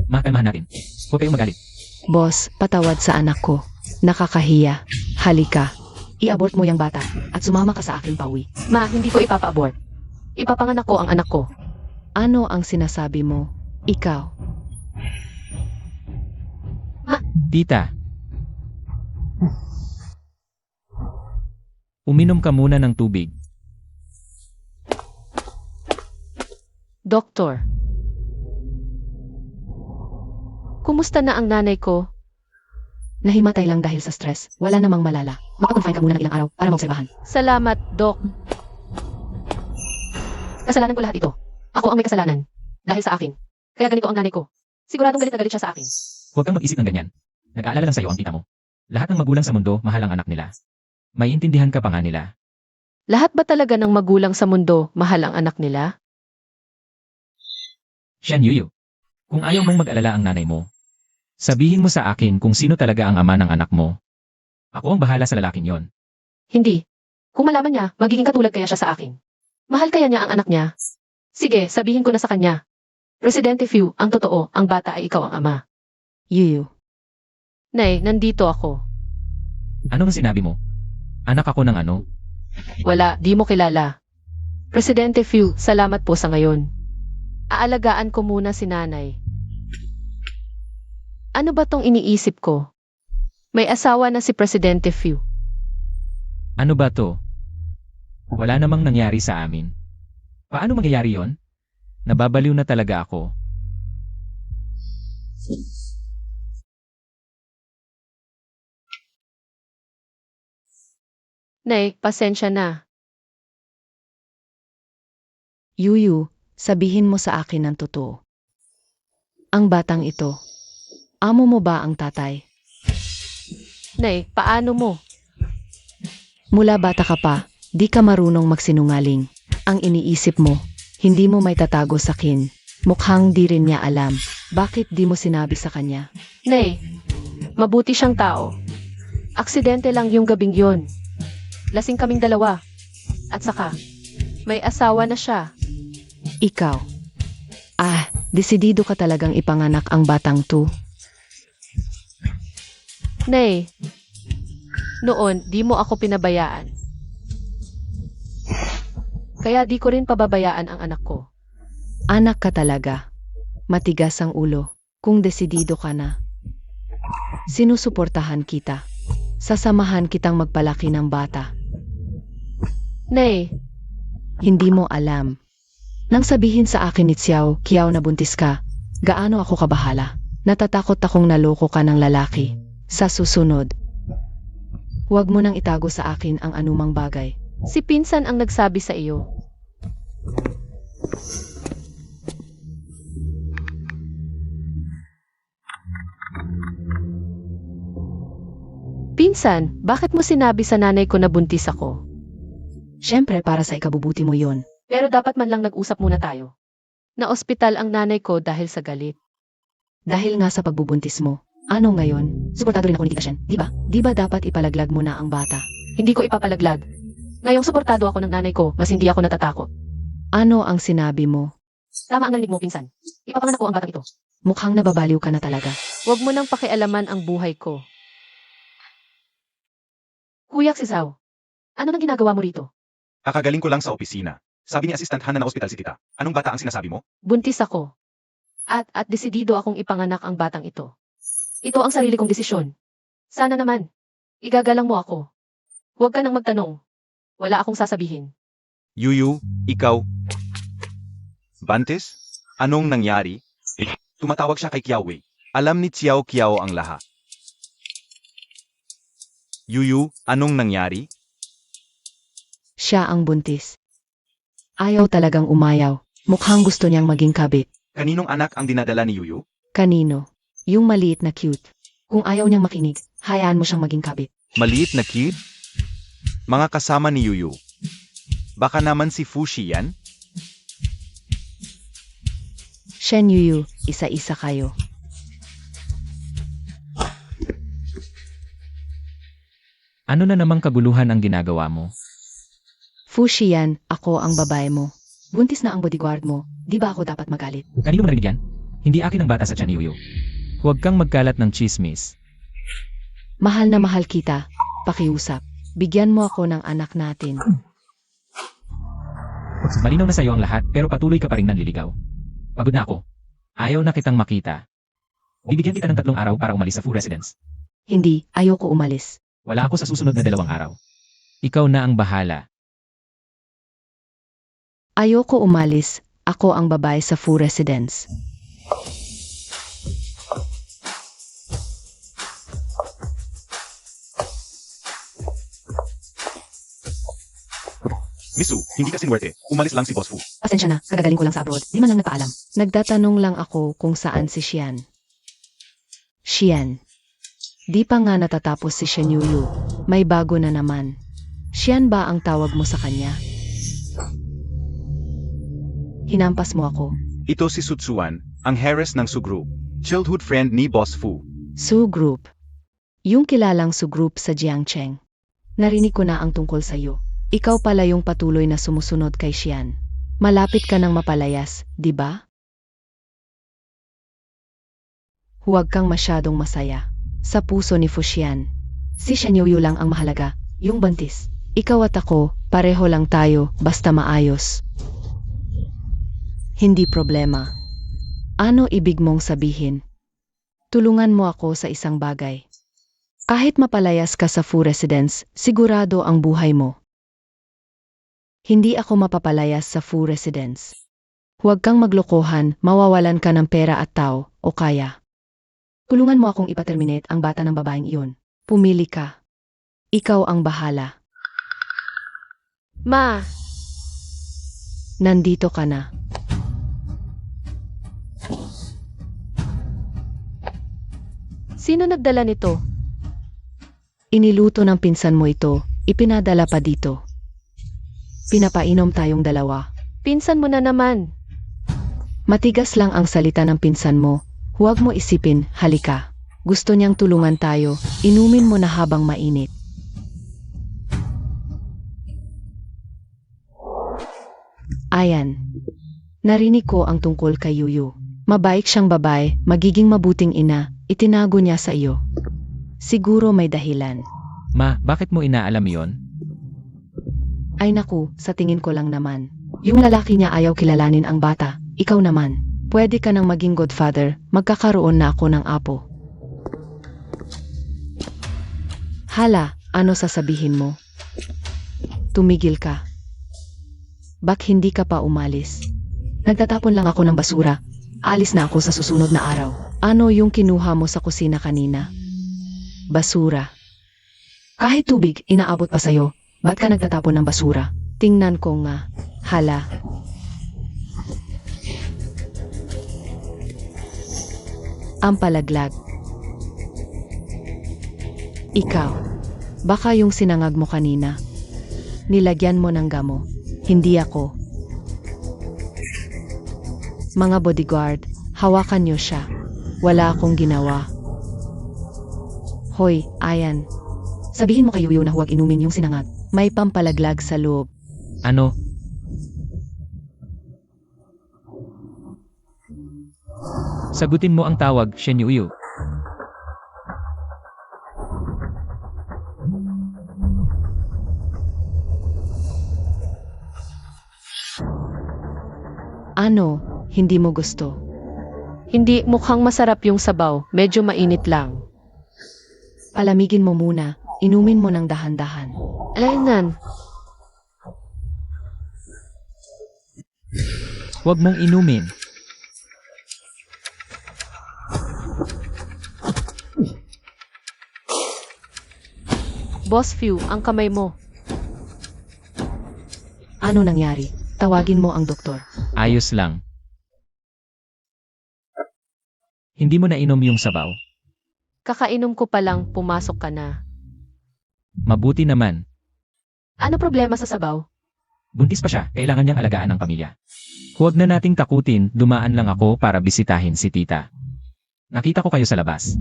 Speaker 4: Makalmahan natin. Huwag kayong magalit.
Speaker 3: Boss, patawad sa anak ko. Nakakahiya. Halika. I-abort mo yung bata at sumama ka sa akin pauwi.
Speaker 1: Ma, hindi ko ipapa-abort. Ipapanganak ko ang anak ko.
Speaker 3: Ano ang sinasabi mo? Ikaw.
Speaker 4: Tita. Uminom ka muna ng tubig.
Speaker 1: Doktor. Kumusta na ang nanay ko?
Speaker 3: Nahimatay lang dahil sa stress. Wala namang malala. Makakonfine ka muna ng ilang araw para maobserbahan.
Speaker 1: Salamat, Dok. Kasalanan ko lahat ito. Ako ang may kasalanan. Dahil sa akin. Kaya ganito ang nanay ko. Siguradong galit na galit siya sa akin.
Speaker 4: Huwag kang mag-isip ng ganyan. Nag-aalala lang sa'yo ang tita mo. Lahat ng magulang sa mundo, mahal ang anak nila. May intindihan ka pa nga nila.
Speaker 1: Lahat ba talaga ng magulang sa mundo mahal ang anak nila?
Speaker 4: Shen Yuyu. Kung ayaw mong mag-alala ang nanay mo, sabihin mo sa akin kung sino talaga ang ama ng anak mo. Ako ang bahala sa lalaking yon.
Speaker 1: Hindi. Kung malaman niya, magiging katulad kaya siya sa akin. Mahal kaya niya ang anak niya? Sige, sabihin ko na sa kanya. Presidente Few, ang totoo, ang bata ay ikaw ang ama.
Speaker 3: Yuyu.
Speaker 1: Nay, nandito ako.
Speaker 4: Ano ang sinabi mo? Anak ako ng ano?
Speaker 1: Wala, di mo kilala. Presidente Few, salamat po sa ngayon. Aalagaan ko muna si nanay. Ano ba tong iniisip ko? May asawa na si Presidente Few.
Speaker 4: Ano ba to? Wala namang nangyari sa amin. Paano mangyayari yon? Nababaliw na talaga ako.
Speaker 1: Nay, pasensya na.
Speaker 3: Yuyu, sabihin mo sa akin ng totoo. Ang batang ito, amo mo ba ang tatay?
Speaker 1: Nay, paano mo?
Speaker 3: Mula bata ka pa, di ka marunong magsinungaling. Ang iniisip mo, hindi mo may tatago sa akin. Mukhang di rin niya alam. Bakit di mo sinabi sa kanya?
Speaker 1: Nay, mabuti siyang tao. Aksidente lang yung gabing yon. Lasing kaming dalawa. At saka, may asawa na siya.
Speaker 3: Ikaw. Desidido ka talagang ipanganak ang batang to.
Speaker 1: Nay, noon di mo ako pinabayaan. Kaya di ko rin pababayaan ang anak ko.
Speaker 3: Anak ka talaga. Matigas ang ulo. Kung desidido ka na. Sinusuportahan kita. Sasamahan kitang magpalaki ng bata.
Speaker 1: Nay,
Speaker 3: Hindi mo alam. Nang sabihin sa akin ni Xiao, Kiao na buntis ka, gaano ako kabahala. Natatakot akong naloko ka ng lalaki. Sa susunod, huwag mo nang itago sa akin ang anumang bagay.
Speaker 1: si Pinsan ang nagsabi sa iyo. Pinsan, bakit mo sinabi sa nanay ko na buntis ako?
Speaker 3: Siyempre para sa ikabubuti mo yon.
Speaker 1: Pero dapat man lang nag-usap muna tayo. Na-ospital ang nanay ko dahil sa galit.
Speaker 3: Dahil nga sa pagbubuntis mo. Ano ngayon? Suportado rin ako ni Tita Shen, di ba? Di ba dapat ipalaglag mo na ang bata?
Speaker 1: Hindi ko ipapalaglag. Ngayong suportado ako ng nanay ko, mas hindi ako natatakot.
Speaker 3: Ano ang sinabi mo?
Speaker 1: Tama ang narinig mo, Pinsan. Ipapanganak ko ang batang ito.
Speaker 3: Mukhang nababaliw ka na talaga.
Speaker 1: Huwag mo nang pakialaman ang buhay ko. Kuya Xiao, ano nang ginagawa mo rito?
Speaker 2: Kakagaling ko lang sa opisina. Sabi ni Assistant Han na ospital si tita. Anong bata ang sinasabi mo?
Speaker 1: Buntis ako. At desidido akong ipanganak ang batang ito. Ito ang sarili kong desisyon. Sana naman, igagalang mo ako. Huwag ka nang magtanong. Wala akong sasabihin.
Speaker 2: Yuyu, ikaw. Bantes? Anong nangyari? Tumatawag siya kay Kiao Wei. Alam ni Xiao Kiao ang lahat. Yuyu, anong nangyari?
Speaker 3: Siya ang buntis. Ayaw talagang umayaw. Mukhang gusto niyang maging kabit.
Speaker 2: Kaninong anak ang dinadala ni Yuyu?
Speaker 3: Kanino? Yung maliit na cute. Kung ayaw niyang makinig, hayaan mo siyang maging kabit.
Speaker 2: Maliit na kid? Mga kasama ni Yuyu. Baka naman si Fushi yan?
Speaker 3: Shen Yuyu, isa-isa kayo.
Speaker 4: Ano na namang kaguluhan ang ginagawa mo?
Speaker 3: Fushi yan, ako ang babae mo. Buntis na ang bodyguard mo, di ba ako dapat magalit?
Speaker 4: Kanino mo narinig yan? Hindi akin ang bata sa tiyan ni Yuyu. Huwag kang magkalat ng chismis.
Speaker 3: Mahal na mahal kita, pakiusap. Bigyan mo ako ng anak natin.
Speaker 4: Malinaw na sa'yo ang lahat pero patuloy ka pa rin nanliligaw. Pagod na ako. Ayaw na kitang makita. Bibigyan kita ng 3 araw para umalis sa Fu Residence.
Speaker 3: Hindi, ayoko umalis.
Speaker 4: Wala ako sa susunod na 2 araw. Ikaw na ang bahala.
Speaker 3: Ayoko umalis, ako ang babae sa Fu Residence.
Speaker 2: Misu, hindi ka sinwerte. Umalis lang si Boss Fu.
Speaker 1: Pasensya na, kagagaling ko lang sa abroad. Di man lang nagpaalam.
Speaker 3: Nagtatanong lang ako kung saan si Xian. Xian. Di pa nga natatapos si Shen Yuyu. May bago na naman. Xian ba ang tawag mo sa kanya? Hinampas mo ako.
Speaker 2: Ito si Sutsuan, ang Harris ng Su Group. Childhood friend ni Boss Fu.
Speaker 3: Su Group. Yung kilalang Su Group sa Jiangcheng. Narinig ko na ang tungkol sa iyo. Ikaw pala yung patuloy na sumusunod kay Xian. Malapit ka ng mapalayas, di ba? Huwag kang masyadong masaya. Sa puso ni Fuxian. Si Shen Yuyu lang ang mahalaga, yung buntis. Ikaw at ako, pareho lang tayo, basta maayos. Hindi problema. Ano ibig mong sabihin? Tulungan mo ako sa isang bagay. Kahit mapalayas ka sa Fu Residence, sigurado ang buhay mo. Hindi ako mapapalayas sa Fu Residence. Huwag kang maglokohan, mawawalan ka ng pera at tao, o kaya. Tulungan mo akong ipaterminate ang bata ng babaeng iyon. Pumili ka. Ikaw ang bahala.
Speaker 1: Ma,
Speaker 3: Nandito ka na.
Speaker 1: Sino nagdala nito?
Speaker 3: Iniluto ng pinsan mo ito, ipinadala pa dito. Pinapainom tayong dalawa.
Speaker 1: Pinsan mo na naman.
Speaker 3: Matigas lang ang salita ng pinsan mo. Huwag mo isipin, halika. Gusto niyang tulungan tayo, inumin mo na habang mainit. Ayan. Narinig ko ang tungkol kay Yuyu. Mabait siyang babae, magiging mabuting ina, itinago niya sa iyo. Siguro may dahilan.
Speaker 4: Ma, bakit mo inaalam yon?
Speaker 3: Ay naku, sa tingin ko lang naman. Yung lalaki niya ayaw kilalanin ang bata, ikaw naman. Pwede ka nang maging godfather, magkakaroon na ako ng apo. Hala, ano sasabihin mo? Tumigil ka. Bak hindi ka pa umalis? Nagtatapon lang ako ng basura. Alis na ako sa susunod na araw. Ano yung kinuha mo sa kusina kanina? Basura. Kahit tubig, inaabot pa sa'yo. Ba't ka nagtatapon ng basura? Tingnan ko nga. Hala. Ang palaglag. Ikaw. Baka yung sinangag mo kanina. Nilagyan mo ng gamo. Hindi ako. Mga bodyguard, hawakan niyo siya. Wala akong ginawa. Hoy, Ayan. Sabihin mo kay Yuyu na huwag inumin yung sinangag. May pampalaglag sa loob.
Speaker 4: Ano? Sagutin mo ang tawag, Shen Yuyu.
Speaker 3: Ano, hindi mo gusto?
Speaker 1: Hindi mukhang masarap yung sabaw, medyo mainit lang.
Speaker 3: Palamigin mo muna, inumin mo ng dahan-dahan.
Speaker 1: Alaynan,
Speaker 4: Huwag mong inumin.
Speaker 1: Boss Few, ang kamay mo.
Speaker 3: Ano nangyari? Tawagin mo ang doktor.
Speaker 4: Ayos lang. Hindi mo nainom yung sabaw.
Speaker 1: Kakainom ko pa lang, pumasok ka na.
Speaker 4: Mabuti naman.
Speaker 1: Ano problema sa sabaw?
Speaker 4: Buntis pa siya, kailangan niyang alagaan ng pamilya. Huwag na nating takutin, dumaan lang ako para bisitahin si tita. Nakita ko kayo sa labas.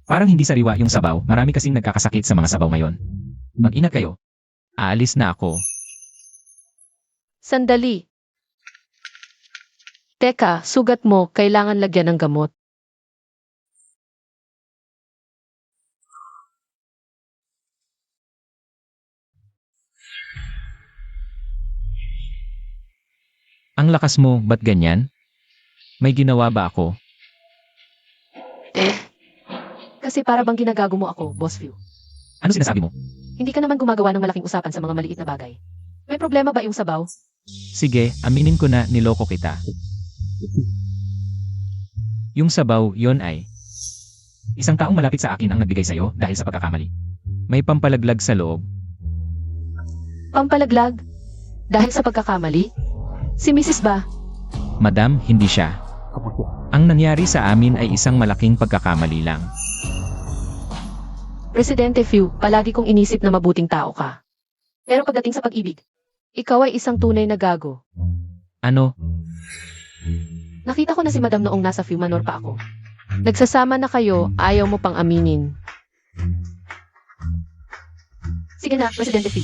Speaker 4: Parang hindi sariwa yung sabaw, marami kasing nagkakasakit sa mga sabaw ngayon. Mag-ingat kayo. Aalis na ako.
Speaker 1: Sandali. Teka, sugat mo, kailangan lagyan ng gamot.
Speaker 4: Ang lakas mo, ba't ganyan? May ginawa ba ako?
Speaker 1: Kasi para bang ginagago mo ako, Boss Few.
Speaker 4: Ano sinasabi mo?
Speaker 1: Hindi ka naman gumagawa ng malaking usapan sa mga maliit na bagay. May problema ba yung sabaw?
Speaker 4: Sige, aminin ko na niloko kita. Yung sabaw, yon ay isang taong malapit sa akin ang nagbigay sa'yo dahil sa pagkakamali. May pampalaglag sa loob.
Speaker 1: Pampalaglag? Dahil sa pagkakamali? Si Mrs. ba?
Speaker 4: Madam, hindi siya. Ang nangyari sa amin ay isang malaking pagkakamali lang.
Speaker 1: Presidente Few, palagi kong inisip na mabuting tao ka. Pero pagdating sa pag-ibig, ikaw ay isang tunay na gago.
Speaker 4: Ano?
Speaker 1: Nakita ko na si Madam noong nasa Few Manor pa ako. Nagsasama na kayo, ayaw mo pang aminin. Sige na, Presidente Few.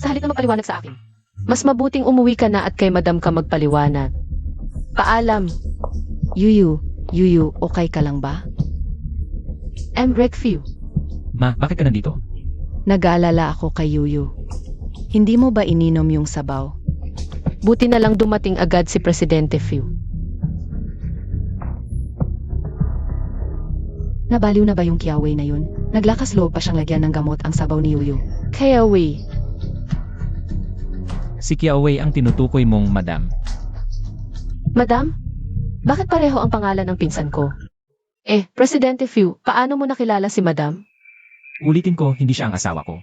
Speaker 1: Sa halip na magpaliwanag sa akin. Mas mabuting umuwi ka na at kay Madam ka magpaliwanag. Paalam.
Speaker 3: Yuyu, okay ka lang ba?
Speaker 1: Emrek Few.
Speaker 4: Ma, bakit ka nandito?
Speaker 3: Nag-aalala ako kay Yuyu. Hindi mo ba ininom yung sabaw?
Speaker 1: Buti na lang dumating agad si Presidente Few.
Speaker 3: Nabaliw na ba yung Kiawei na yun? Naglakas loob pa siyang lagyan ng gamot ang sabaw ni Yuyu.
Speaker 1: Kaya we.
Speaker 4: Si Kiawei ang tinutukoy mong madam.
Speaker 1: Madam? Bakit pareho ang pangalan ng pinsan ko? Presidente Few, paano mo nakilala si Madam?
Speaker 4: Ulitin ko, hindi siya ang asawa ko.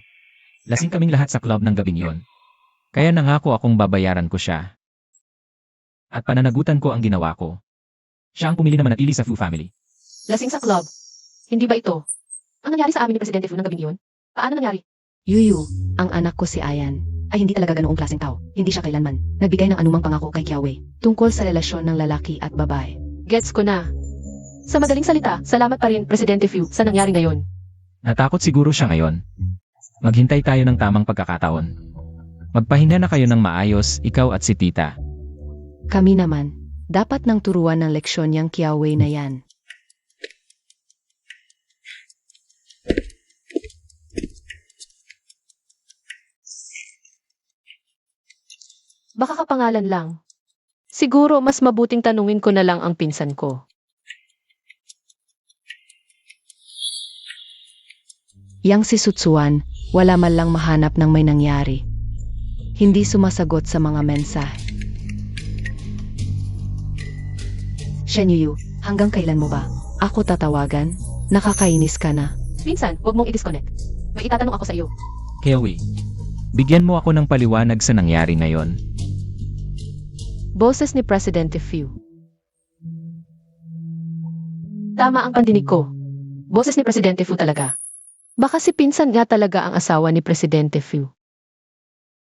Speaker 4: Lasing kaming lahat sa club ng gabing yon. Kaya nangako akong babayaran ko siya. At pananagutan ko ang ginawa ko. Siya ang pumili na manatili sa Fu family.
Speaker 1: Lasing sa club. Hindi ba ito? Ang nangyari sa amin ni Presidente Fu ng gabing yun? Paano nangyari?
Speaker 3: Yuyu, ang anak ko si Ayan, ay hindi talaga ganoong klaseng tao. Hindi siya kailanman nagbigay ng anumang pangako kay Kiawe tungkol sa relasyon ng lalaki at babae.
Speaker 1: Gets ko na. Sa madaling salita, salamat pa rin, Presidente Fu, sa nangyari ngayon.
Speaker 4: Natakot siguro siya ngayon. Maghintay tayo ng tamang pagkakataon. Magpahinga na kayo ng maayos, ikaw at si tita.
Speaker 3: Kami naman, dapat nang turuan ng leksyon yang Kiawe na yan.
Speaker 1: Baka kapangalan lang. Siguro mas mabuting tanungin ko na lang ang pinsan ko.
Speaker 3: Yang si Sutsuan, wala man lang mahanap ng may nangyari. Hindi sumasagot sa mga mensahe. Shen Yuyu, hanggang kailan mo ba? Ako tatawagan? Nakakainis ka na.
Speaker 1: Pinsan, huwag mong i-disconnect. May itatanong ako sa iyo.
Speaker 4: Kewi, bigyan mo ako ng paliwanag sa nangyari ngayon.
Speaker 1: Boses ni Presidente Fu. Tama ang pandinig ko. Boses ni Presidente Fu talaga. Baka si pinsan nga talaga ang asawa ni Presidente Fu.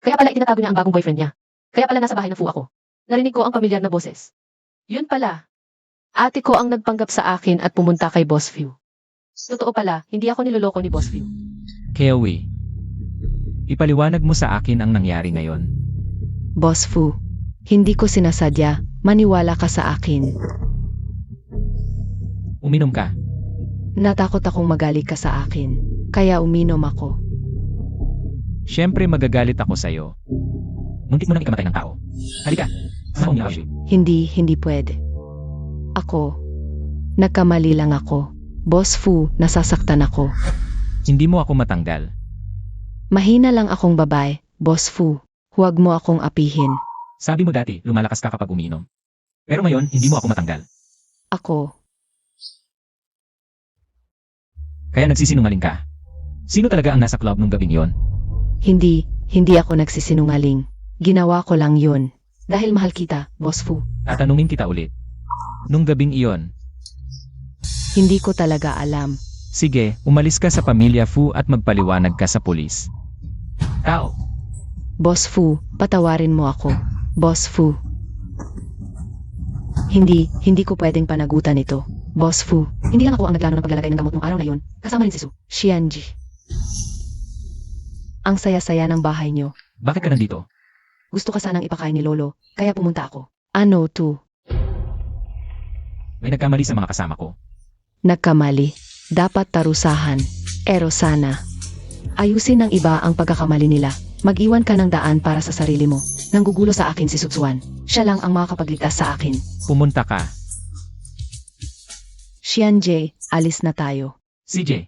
Speaker 1: Kaya pala itinatago niya ang bagong boyfriend niya. Kaya pala nasa bahay ng Fu ako. Narinig ko ang pamilyar na boses. Yun pala. Ate ko ang nagpanggap sa akin at pumunta kay Boss Fu. Totoo pala, hindi ako niloloko ni Boss Fu.
Speaker 4: Kewi, ipaliwanag mo sa akin ang nangyari ngayon.
Speaker 3: Boss Fu, hindi ko sinasadya, maniwala ka sa akin.
Speaker 4: Uminom ka.
Speaker 3: Natakot akong magalit ka sa akin, kaya uminom ako.
Speaker 4: Siyempre magagalit ako sa'yo. Muntik mo nang ikamatay ng tao. Halika, sama mo niya.
Speaker 3: Hindi pwede. Ako, nagkamali lang ako. Boss Fu, nasasaktan ako.
Speaker 4: Hindi mo ako matanggal.
Speaker 3: Mahina lang akong babae, Boss Fu. Huwag mo akong apihin.
Speaker 4: Sabi mo dati, lumalakas ka kapag umiinom. Pero ngayon, hindi mo ako matanggal.
Speaker 3: Ako,
Speaker 4: Kaya nagsisinungaling ka. Sino talaga ang nasa club nung gabing yon?
Speaker 3: hindi ako nagsisinungaling. Ginawa ko lang yun. Dahil mahal kita, Boss Fu.
Speaker 4: Tatanungin kita ulit. Nung gabing iyon,
Speaker 3: Hindi ko talaga alam.
Speaker 4: sige, umalis ka sa pamilya Fu at magpaliwanag ka sa pulis. Tao,
Speaker 3: Boss Fu, patawarin mo ako. Boss Fu. Hindi ko pwedeng panagutan ito. Boss Fu, hindi lang ako ang nagplano ng paglalagay ng gamot nung araw na yun. Kasama rin si Su. Xianji. Ang saya-saya ng bahay niyo.
Speaker 4: bakit ka nandito?
Speaker 3: Gusto ka sanang ipakain ni Lolo, kaya pumunta ako. Ano to?
Speaker 4: May nagkamali sa mga kasama ko.
Speaker 3: Nagkamali. Dapat tarusahan. Pero sana. Ayusin ng iba ang pagkakamali nila. Mag-iwan ka ng daan para sa sarili mo. Nanggugulo sa akin si Sutsuan. Siya lang ang makakapagligtas sa akin.
Speaker 4: Pumunta ka.
Speaker 3: Xianji, alis na tayo.
Speaker 4: CJ,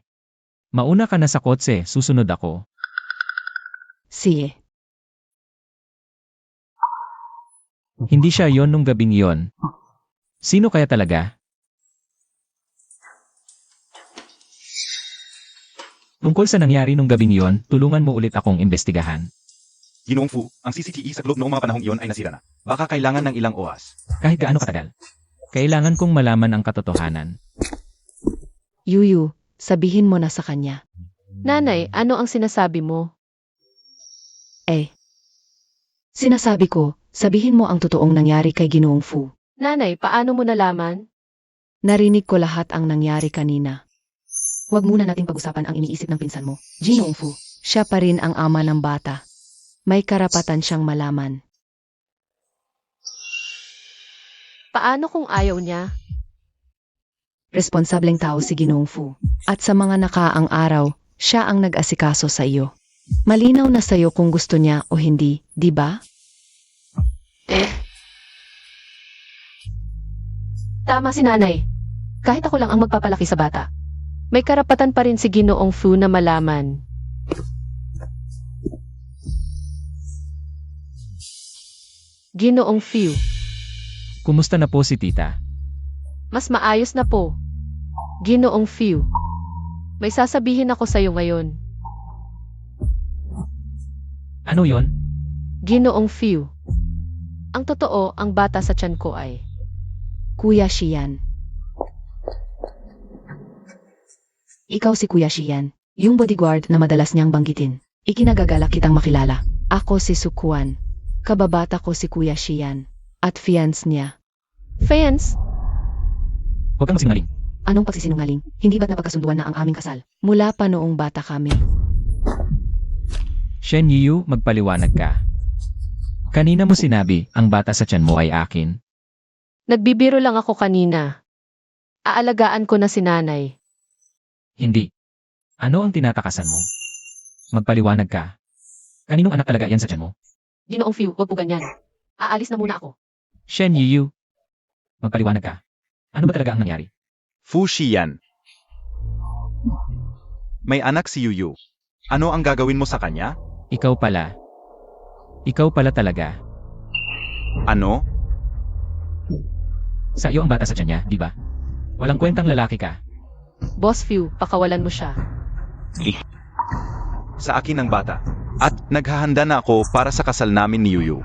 Speaker 4: mauna ka na sa kotse, susunod ako.
Speaker 3: Sige.
Speaker 4: Hindi siya yon nung gabing yon. Sino kaya talaga? Tungkol sa nangyari nung gabing yon, tulungan mo ulit akong imbestigahan.
Speaker 2: Ginoong Fu, ang CCTV sa globe noong mga panahong iyon ay nasira na. Baka kailangan ng ilang oras.
Speaker 4: Kahit gaano katagal. Kailangan kong malaman ang katotohanan.
Speaker 3: Yuyu, sabihin mo na sa kanya.
Speaker 1: Nanay, ano ang sinasabi mo?
Speaker 3: Sinasabi ko, sabihin mo ang totoong nangyari kay Ginoong Fu.
Speaker 1: Nanay, paano mo nalaman?
Speaker 3: Narinig ko lahat ang nangyari kanina. Huwag muna nating pag-usapan ang iniisip ng pinsan mo. Ginoong Fu, siya pa rin ang ama ng bata. May karapatan siyang malaman.
Speaker 1: Paano kung ayaw niya?
Speaker 3: Responsableng tao si Ginoong Fu. At sa mga nakaang araw, siya ang nag-asikaso sa iyo. Malinaw na sa iyo kung gusto niya o hindi, di ba?
Speaker 1: Tama si nanay. Kahit ako lang ang magpapalaki sa bata. May karapatan pa rin si Ginoong Fu na malaman. Ginoong Fu,
Speaker 4: Kumusta na po si tita?
Speaker 1: mas maayos na po. Ginoong Fu, may sasabihin ako sa'yo ngayon.
Speaker 4: Ano yon?
Speaker 1: Ginoong Fu, Ang totoo, ang bata sa tiyan ko ay...
Speaker 3: Kuya Shian. Ikaw si Kuya Shian, yung bodyguard na madalas niyang banggitin. Ikinagagalak kitang makilala. Ako si Sukuan. Kababata ko si Kuya Shian. At fiance niya.
Speaker 1: Fans?
Speaker 4: Huwag kang magsinungaling.
Speaker 3: Anong pagsisinungaling? Hindi ba't napagkasunduan na ang aming kasal? Mula pa noong bata kami.
Speaker 4: Shen Yu, magpaliwanag ka. Kanina mo sinabi, ang bata sa tiyan mo ay akin.
Speaker 1: Nagbibiro lang ako kanina. Aalagaan ko na si nanay.
Speaker 4: Hindi. Ano ang tinatakasan mo? Magpaliwanag ka. Kaninong anak talaga yan sa tiyan mo?
Speaker 1: Ginoong Few, wag po ganyan. Aalis na muna ako.
Speaker 4: Shen Yu. Magpaliwanag ka. Ano ba talaga ang nangyari?
Speaker 2: Fu Xian. May anak si Yuyu. Ano ang gagawin mo sa kanya?
Speaker 4: Ikaw pala. Ikaw pala talaga.
Speaker 2: Ano?
Speaker 4: Sa iyo ang bata sa tiyan niya, di ba? Walang kwentang lalaki ka.
Speaker 1: Boss Few, pakawalan mo siya.
Speaker 2: Sa akin ang bata. At naghahanda na ako para sa kasal namin ni Yuyu.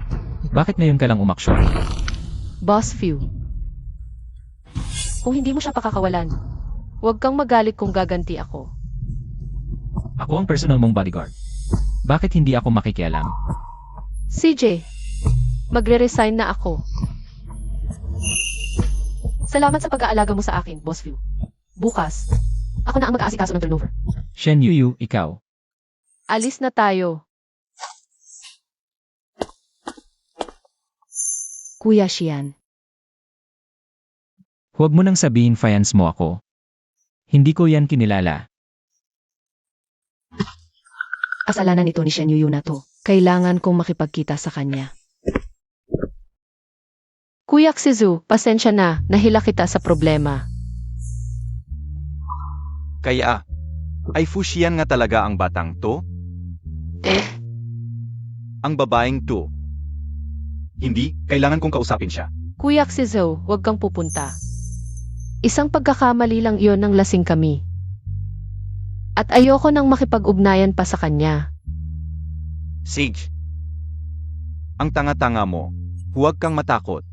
Speaker 4: Bakit ngayon ka lang umaksyon?
Speaker 1: Boss Few. Kung hindi mo siya pakakawalan, huwag kang magalit kung gaganti ako.
Speaker 4: Ako ang personal mong bodyguard. Bakit hindi ako makikialam?
Speaker 1: CJ, magre-resign na ako. Salamat sa pag-aalaga mo sa akin, Boss Few. Bukas, ako na ang mag-aasikaso ng turnover.
Speaker 4: Shen Yu, ikaw.
Speaker 1: Alis na tayo.
Speaker 3: Kuya Shian.
Speaker 4: Huwag mo nang sabihin fiance mo ako. Hindi ko yan kinilala.
Speaker 3: Kasalanan ito ni Shen Yu na to. Kailangan kong makipagkita sa kanya.
Speaker 1: Kuya Xizu, pasensya na, nahila kita sa problema.
Speaker 2: Kaya, ay Fu Xian nga talaga ang batang to? Ang babaeng to. Hindi, kailangan kong kausapin siya.
Speaker 1: Kuya Xizu, huwag kang pupunta. Isang pagkakamali lang iyon ng lasing kami. At ayoko nang makipag-ugnayan pa sa kanya.
Speaker 2: Sage. Ang tanga-tanga mo. Huwag kang matakot.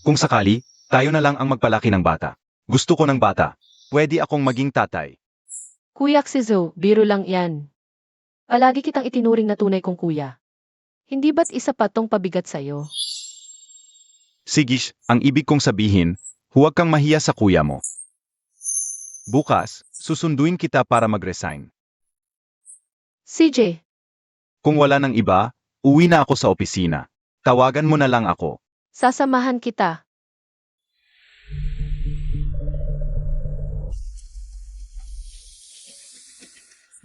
Speaker 2: Kung sakali, tayo na lang ang magpalaki ng bata. Gusto ko ng bata. Pwede akong maging tatay.
Speaker 1: Kuya Xizu, biro lang yan. Palagi kitang itinuring na tunay kong kuya. Hindi ba't isa pa tong pabigat sa'yo?
Speaker 2: Sigish, ang ibig kong sabihin, huwag kang mahiya sa kuya mo. Bukas, susunduin kita para mag-resign.
Speaker 1: CJ,
Speaker 2: Kung wala ng iba, uwi na ako sa opisina. Tawagan mo na lang ako.
Speaker 1: sasamahan kita.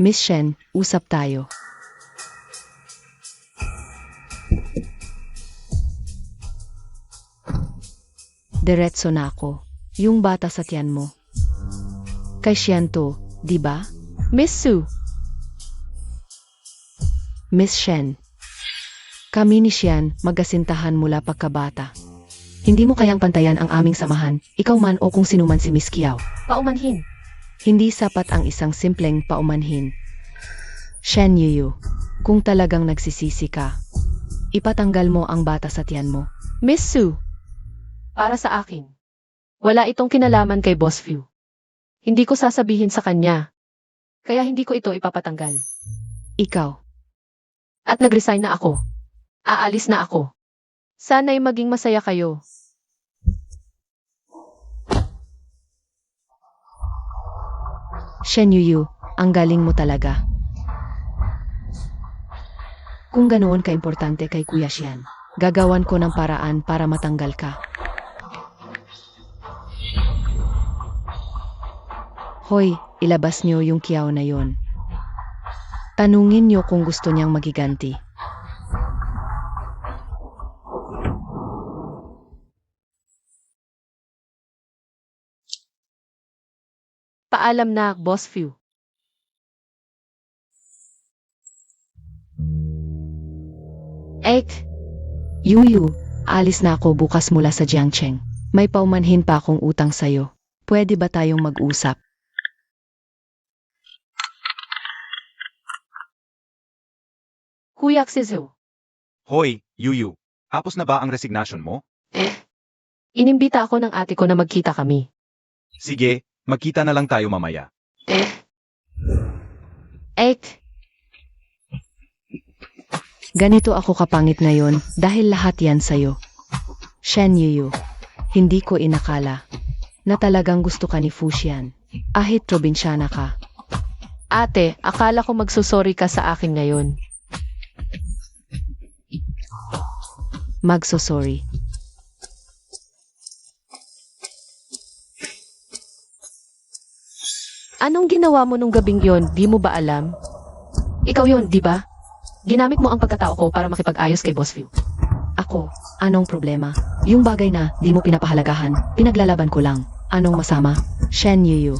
Speaker 3: Miss Shen, usap tayo. Diretso na ako. Yung bata sa tiyan mo. Kay Shian to, di ba?
Speaker 1: Miss Sue,
Speaker 3: Miss Shen. Kami ni Shian magasintahan mula pagkabata. Hindi mo kayang pantayan ang aming samahan, ikaw man o kung sino man si Miss Kiao.
Speaker 1: paumanhin.
Speaker 3: Hindi sapat ang isang simpleng paumanhin. Shen Yu, kung talagang nagsisisi ka, ipatanggal mo ang bata sa tiyan mo.
Speaker 1: Miss Sue, para sa akin. Wala itong kinalaman kay Boss Few. Hindi ko sasabihin sa kanya. Kaya hindi ko ito ipapatanggal.
Speaker 3: Ikaw,
Speaker 1: At nag-resign na ako. Aalis na ako. Sana'y maging masaya kayo.
Speaker 3: Shen Yu, ang galing mo talaga. Kung ganoon ka-importante kay Kuya Shian, gagawan ko ng paraan para matanggal ka. Hoy, ilabas niyo yung Kiao na yon. Tanungin niyo kung gusto niyang magiganti.
Speaker 1: Paalam na, Boss Few.
Speaker 3: Ek! Yuyu, alis na ako bukas mula sa Jiangcheng. May paumanhin pa akong utang sa'yo. Pwede ba tayong mag-usap?
Speaker 1: Kuya Xizu,
Speaker 2: Hoy, Yuyu. Tapos na ba ang resignation mo?
Speaker 1: Inimbita ako ng ate ko na magkita kami.
Speaker 2: Sige, magkita na lang tayo mamaya.
Speaker 3: Ganito ako kapangit ngayon dahil lahat yan sa'yo. Shen Yuyu, hindi ko inakala na talagang gusto ka ni Fuxian. Ahit probinsyana ka.
Speaker 1: Ate, akala ko magsusorry ka sa akin ngayon.
Speaker 3: Magso-sorry.
Speaker 1: Anong ginawa mo nung gabing yon? Di mo ba alam? Ikaw yon, di ba? Ginamit mo ang pagkatao ko para makipag-ayos kay Boss Phil.
Speaker 3: Ako, anong problema? Yung bagay na di mo pinapahalagahan, pinaglalaban ko lang. Anong masama? Shen Yuyu,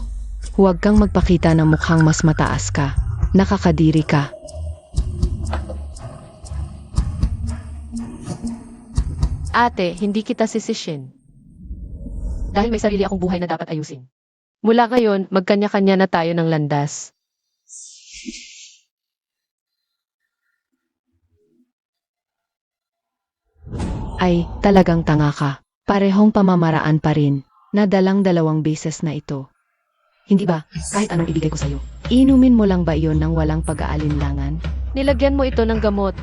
Speaker 3: huwag kang magpakita ng mukhang mas mataas ka. Nakakadiri ka.
Speaker 1: Ate, hindi kita sisishin. Dahil may sarili akong buhay na dapat ayusin. Mula ngayon, magkanya-kanya na tayo ng landas.
Speaker 3: Ay, talagang tanga ka. Parehong pamamaraan pa rin. Nadalang 2 beses na ito.
Speaker 1: Hindi ba? Kahit anong ibigay ko sa'yo.
Speaker 3: Inumin mo lang ba iyon ng walang pag-aalinlangan?
Speaker 1: Nilagyan mo ito ng gamot.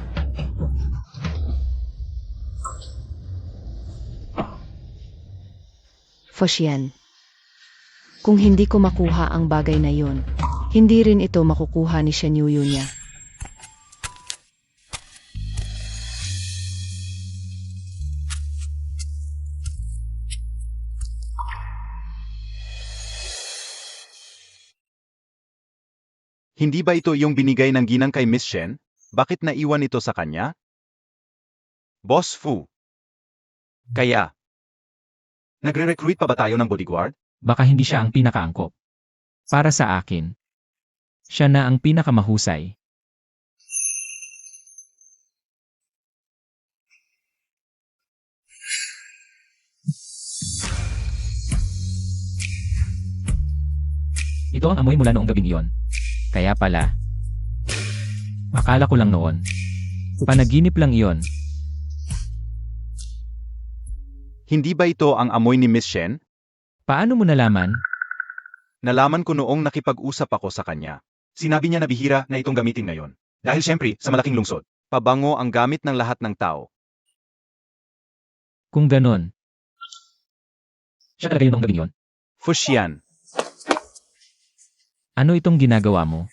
Speaker 3: Fuxian. Kung hindi ko makuha ang bagay na yon, hindi rin ito makukuha ni Shen Yuyu niya.
Speaker 2: Hindi ba ito yung binigay ng ginang kay Miss Shen? Bakit naiwan ito sa kanya? Boss Fu. Kaya, nagre-recruit pa ba tayo ng bodyguard?
Speaker 4: Baka hindi siya ang pinakaangkop. Para sa akin, siya na ang pinakamahusay. Ito ang amoy mula noong gabing iyon. Kaya pala, akala ko lang noon. Panaginip lang iyon.
Speaker 2: Hindi ba ito ang amoy ni Miss Shen?
Speaker 4: Paano mo nalaman?
Speaker 2: Nalaman ko noong nakipag-usap ako sa kanya. Sinabi niya na bihira na itong gamitin ngayon. Dahil syempre, sa malaking lungsod, pabango ang gamit ng lahat ng tao.
Speaker 4: Kung ganon. Siya talaga yun noong gabing iyon?
Speaker 2: Fuxian.
Speaker 4: Ano itong ginagawa mo?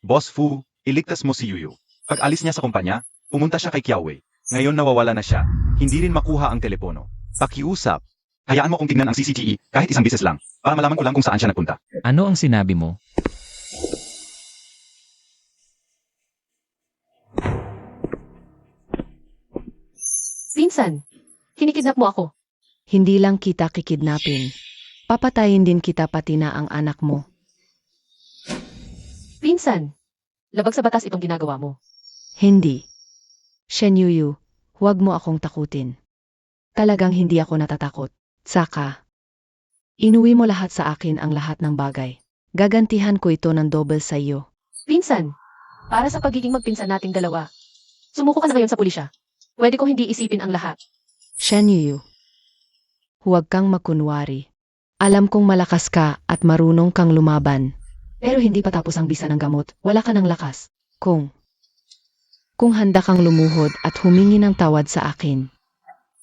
Speaker 2: Boss Fu, iligtas mo si Yuyu. Pag alis niya sa kumpanya, pumunta siya kay Qiaowei. Ngayon nawawala na siya. Hindi rin makuha ang telepono. Pakiusap. Hayaan mo kong tignan ang CCTV kahit isang beses lang para malaman ko lang kung saan siya nagpunta.
Speaker 4: Ano ang sinabi mo?
Speaker 1: Pinsan, kinikidnap mo ako.
Speaker 3: Hindi lang kita kikidnapin. Papatayin din kita pati na ang anak mo.
Speaker 1: Pinsan, labag sa batas itong ginagawa mo.
Speaker 3: Hindi. Shen Yuyu, huwag mo akong takutin. Talagang hindi ako natatakot. Saka, inuwi mo lahat sa akin ang lahat ng bagay. Gagantihan ko ito ng double sa iyo.
Speaker 1: Pinsan, para sa pagiging magpinsan nating dalawa, sumuko ka na ngayon sa pulisya. Pwede kong hindi isipin ang lahat.
Speaker 3: Shen Yuyu, huwag kang makunwari. Alam kong malakas ka at marunong kang lumaban.
Speaker 1: Pero hindi pa tapos ang bisa ng gamot, wala ka ng lakas.
Speaker 3: Kung handa kang lumuhod at humingi ng tawad sa akin,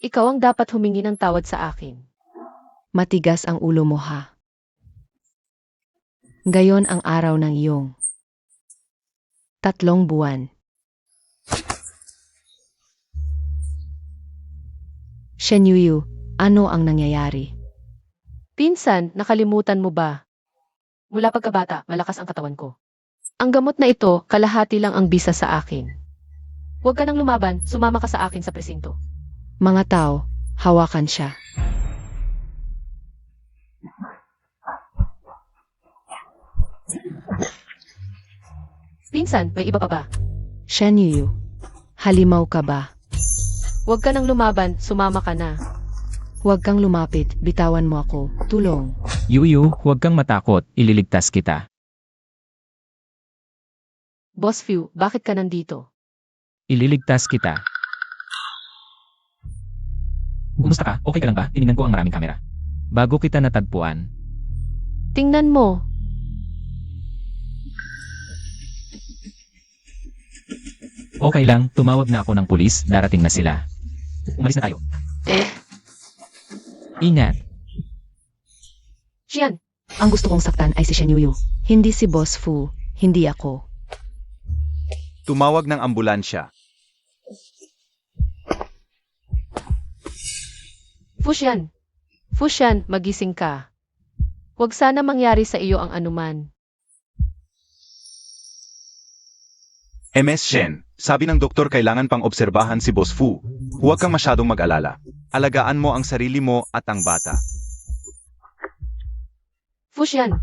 Speaker 1: Ikaw ang dapat humingi ng tawad sa akin.
Speaker 3: matigas ang ulo mo ha. Gayon ang araw ng iyong 3 buwan. Shen Yuyu, ano ang nangyayari?
Speaker 1: Pinsan, nakalimutan mo ba? Mula pagkabata, malakas ang katawan ko. Ang gamot na ito, kalahati lang ang bisa sa akin. Huwag ka nang lumaban, sumama ka sa akin sa presinto.
Speaker 3: Mga tao, hawakan siya.
Speaker 1: Pinsan, may iba pa ba?
Speaker 3: Shen Yuyu, halimaw ka ba?
Speaker 1: Huwag ka nang lumaban, sumama ka na.
Speaker 3: Huwag kang lumapit, bitawan mo ako, tulong.
Speaker 4: Yuyu, huwag kang matakot, ililigtas kita.
Speaker 1: Boss Few, bakit ka nandito?
Speaker 4: Ililigtas kita. Kumusta ka? Okay ka lang ba? Tinignan ko ang maraming kamera. Bago kita natagpuan,
Speaker 1: Tingnan mo.
Speaker 4: okay lang, tumawag na ako ng pulis, darating na sila. Umalis na tayo. Ingat.
Speaker 1: Xian,
Speaker 3: Ang gusto kong saktan ay si Shen Yuyu. Hindi si Boss Fu, hindi ako.
Speaker 2: Tumawag ng ambulansya.
Speaker 1: Fuxian. Fuxian, magising ka. Huwag sana mangyari sa iyo ang anuman.
Speaker 2: MS Shen, sabi ng doktor kailangan pang obserbahan si Boss Fu. Huwag kang masyadong mag-alala. Alagaan mo ang sarili mo at ang bata.
Speaker 1: Fuxian.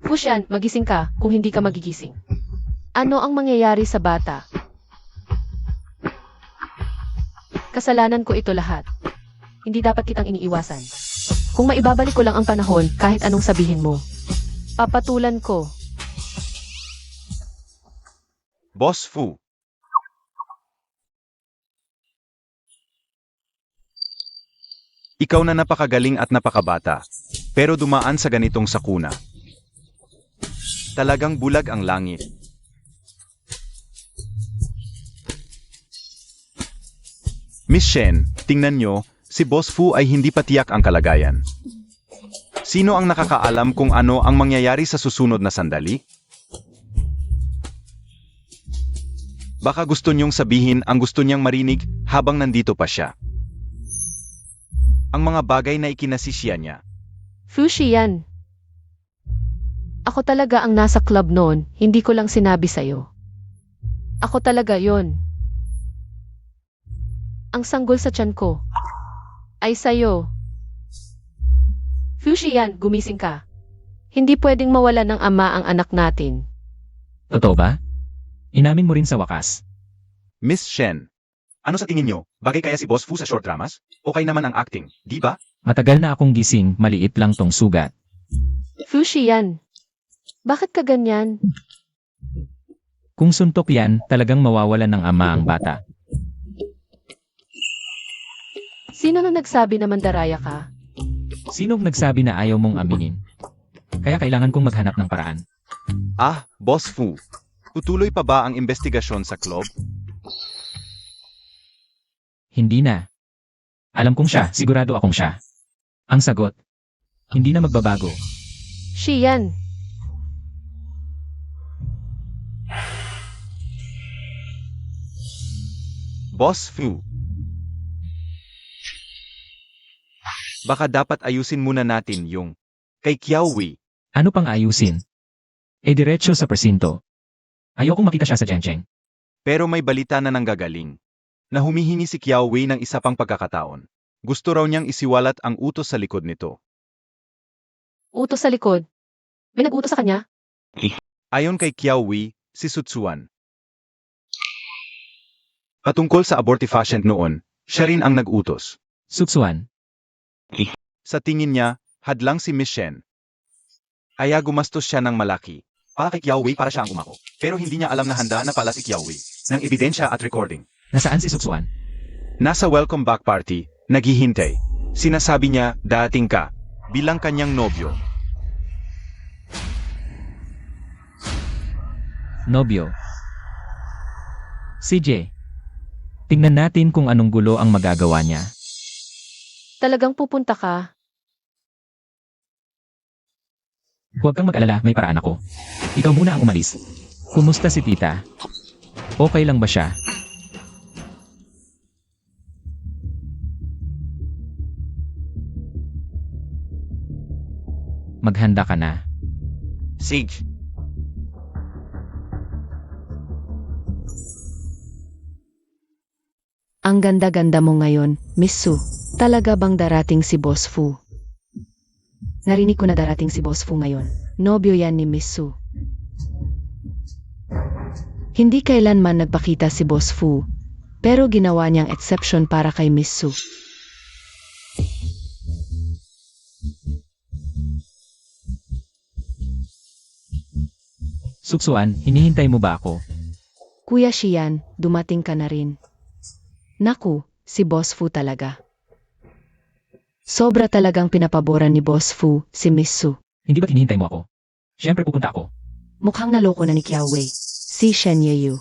Speaker 1: Fuxian, magising ka kung hindi ka magigising. Ano ang mangyayari sa bata? Kasalanan ko ito lahat. Hindi dapat kitang iniiwasan. Kung maibabalik ko lang ang panahon, kahit anong sabihin mo. Papatulan ko.
Speaker 2: Boss Fu. Ikaw na napakagaling at napakabata, pero dumaan sa ganitong sakuna. Talagang bulag ang langit. Miss Shen, tingnan nyo, si Boss Fu ay hindi pa tiyak ang kalagayan. Sino ang nakakaalam kung ano ang mangyayari sa susunod na sandali? Baka gusto niyong sabihin ang gusto niyang marinig habang nandito pa siya. Ang mga bagay na ikinasisya niya.
Speaker 1: Fuxian. Ako talaga ang nasa club noon, hindi ko lang sinabi sa'yo. Ako talaga yon. Ang sanggol sa tiyan ko ay sa'yo. Fuxian, gumising ka. Hindi pwedeng mawala ng ama ang anak natin.
Speaker 4: Totoo ba? Inamin mo rin sa wakas.
Speaker 2: Miss Shen, ano sa tingin niyo? Bagay kaya si Boss Fu sa short dramas? Okay naman ang acting, di ba?
Speaker 4: Matagal na akong gising, maliit lang tong sugat.
Speaker 1: Fuxian. Bakit ka ganyan?
Speaker 4: Kung suntok yan, talagang mawawalan ng ama ang bata.
Speaker 1: Sino na nagsabi na mandaraya ka?
Speaker 4: Sinong nagsabi na ayaw mong aminin? Kaya kailangan kong maghanap ng paraan.
Speaker 2: Ah, Boss Fu. Tutuloy pa ba ang investigasyon sa club?
Speaker 4: Hindi na. Alam kong siya, sigurado akong siya. Ang sagot, hindi na magbabago.
Speaker 1: Xian.
Speaker 2: Boss Fu. Baka dapat ayusin muna natin yung kay Kiao Wei.
Speaker 4: Ano pang ayusin? Diretso sa presinto. Ayokong makita siya sa Jiangcheng.
Speaker 2: Pero may balita na nanggagaling. Na humihingi si Kiao Wei ng isa pang pagkakataon. Gusto raw niyang isiwalat ang utos sa likod nito.
Speaker 1: Utos sa likod. May nag-utos sa kanya?
Speaker 2: Ayon kay Kiao Wei, si Sutsuan. Patungkol sa abortifacient noon, siya rin ang nag-utos.
Speaker 4: Sutsuan,
Speaker 2: Sa tingin niya, hadlang si Miss Shen. Kaya gumastos siya ng malaki. Para kay Kiao Wei para siya ang umako. Pero hindi niya alam na handa na pala si Kiao Wei ng ebidensya at recording.
Speaker 4: nasaan si Sutsuan?
Speaker 2: Nasa welcome back party, naghihintay. Sinasabi niya, dating ka, bilang kanyang nobyo.
Speaker 4: Nobyo. CJ, tingnan natin kung anong gulo ang magagawa niya.
Speaker 1: Talagang pupunta ka?
Speaker 4: Huwag kang mag-alala, may paraan ako. Ikaw muna ang umalis. Kumusta si tita? Okay lang ba siya? Maghanda ka na.
Speaker 2: Sage,
Speaker 3: Ang ganda-ganda mo ngayon, Miss Su. Talaga bang darating si Boss Fu? Narinig ko na darating si Boss Fu ngayon. Nobyo yan ni Miss Su. Hindi kailanman nagpakita si Boss Fu, pero ginawa niyang exception para kay Miss Su.
Speaker 4: Sutsuan, hinihintay mo ba ako?
Speaker 3: Kuya Xian, dumating ka na rin. Naku, si Boss Fu talaga. Sobra talagang pinapaboran ni Boss Fu si Miss Su.
Speaker 4: Hindi ba't hinihintay mo ako? Siyempre pupunta ako.
Speaker 3: Mukhang naloko na ni Kiao Wei. Si Shen Yeyu.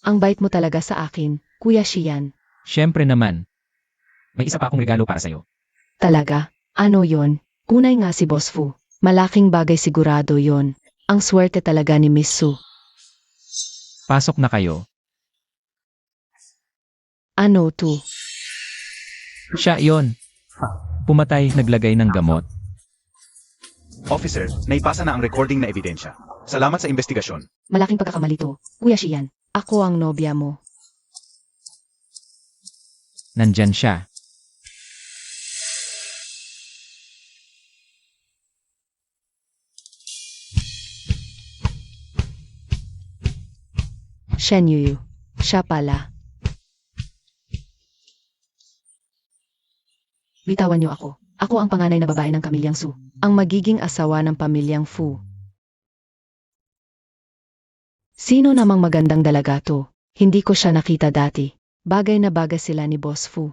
Speaker 3: Ang bait mo talaga sa akin, Kuya Xian.
Speaker 4: Siyempre naman. May isa pa akong regalo para sa'yo.
Speaker 3: Talaga? Ano yon? Kunay nga si Boss Fu. Malaking bagay sigurado yon. Ang swerte talaga ni Miss Su.
Speaker 4: Pasok na kayo.
Speaker 3: Ano to?
Speaker 4: Siya yon. Pumatay, naglagay ng gamot.
Speaker 2: Officer, naipasa na ang recording na ebidensya. Salamat sa investigasyon.
Speaker 1: Malaking pagkakamali to. Kuya Xian.
Speaker 3: Ako ang nobya mo.
Speaker 4: Nandyan siya.
Speaker 3: Shen Yeyu. Siya pala.
Speaker 1: Bitawan niyo ako. Ako ang panganay na babae ng pamilyang Su.
Speaker 3: Ang magiging asawa ng pamilyang Fu. Sino namang magandang dalaga to? Hindi ko siya nakita dati. Bagay na bagay sila ni Boss Fu.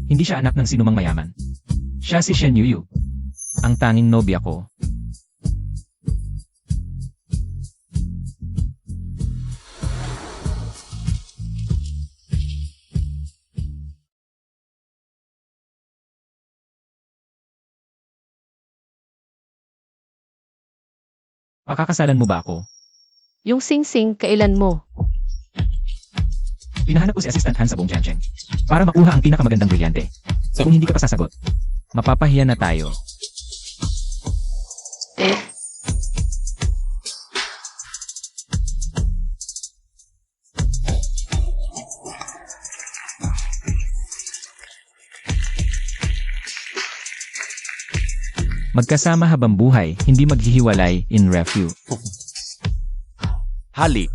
Speaker 4: Hindi siya anak ng sinumang mayaman. Siya si Shen Yuyu. Ang tanging nobya ko. Pakakasalan mo ba ako?
Speaker 1: Yung sing-sing, kailan mo?
Speaker 4: Pinahanap ko si Assistant Han sa buong Jiancheng para makuha ang pinakamagandang brilyante. So kung hindi ka pa sasagot, mapapahiya na tayo. Magkasama habang buhay, hindi maghihiwalay in review.
Speaker 2: Hali,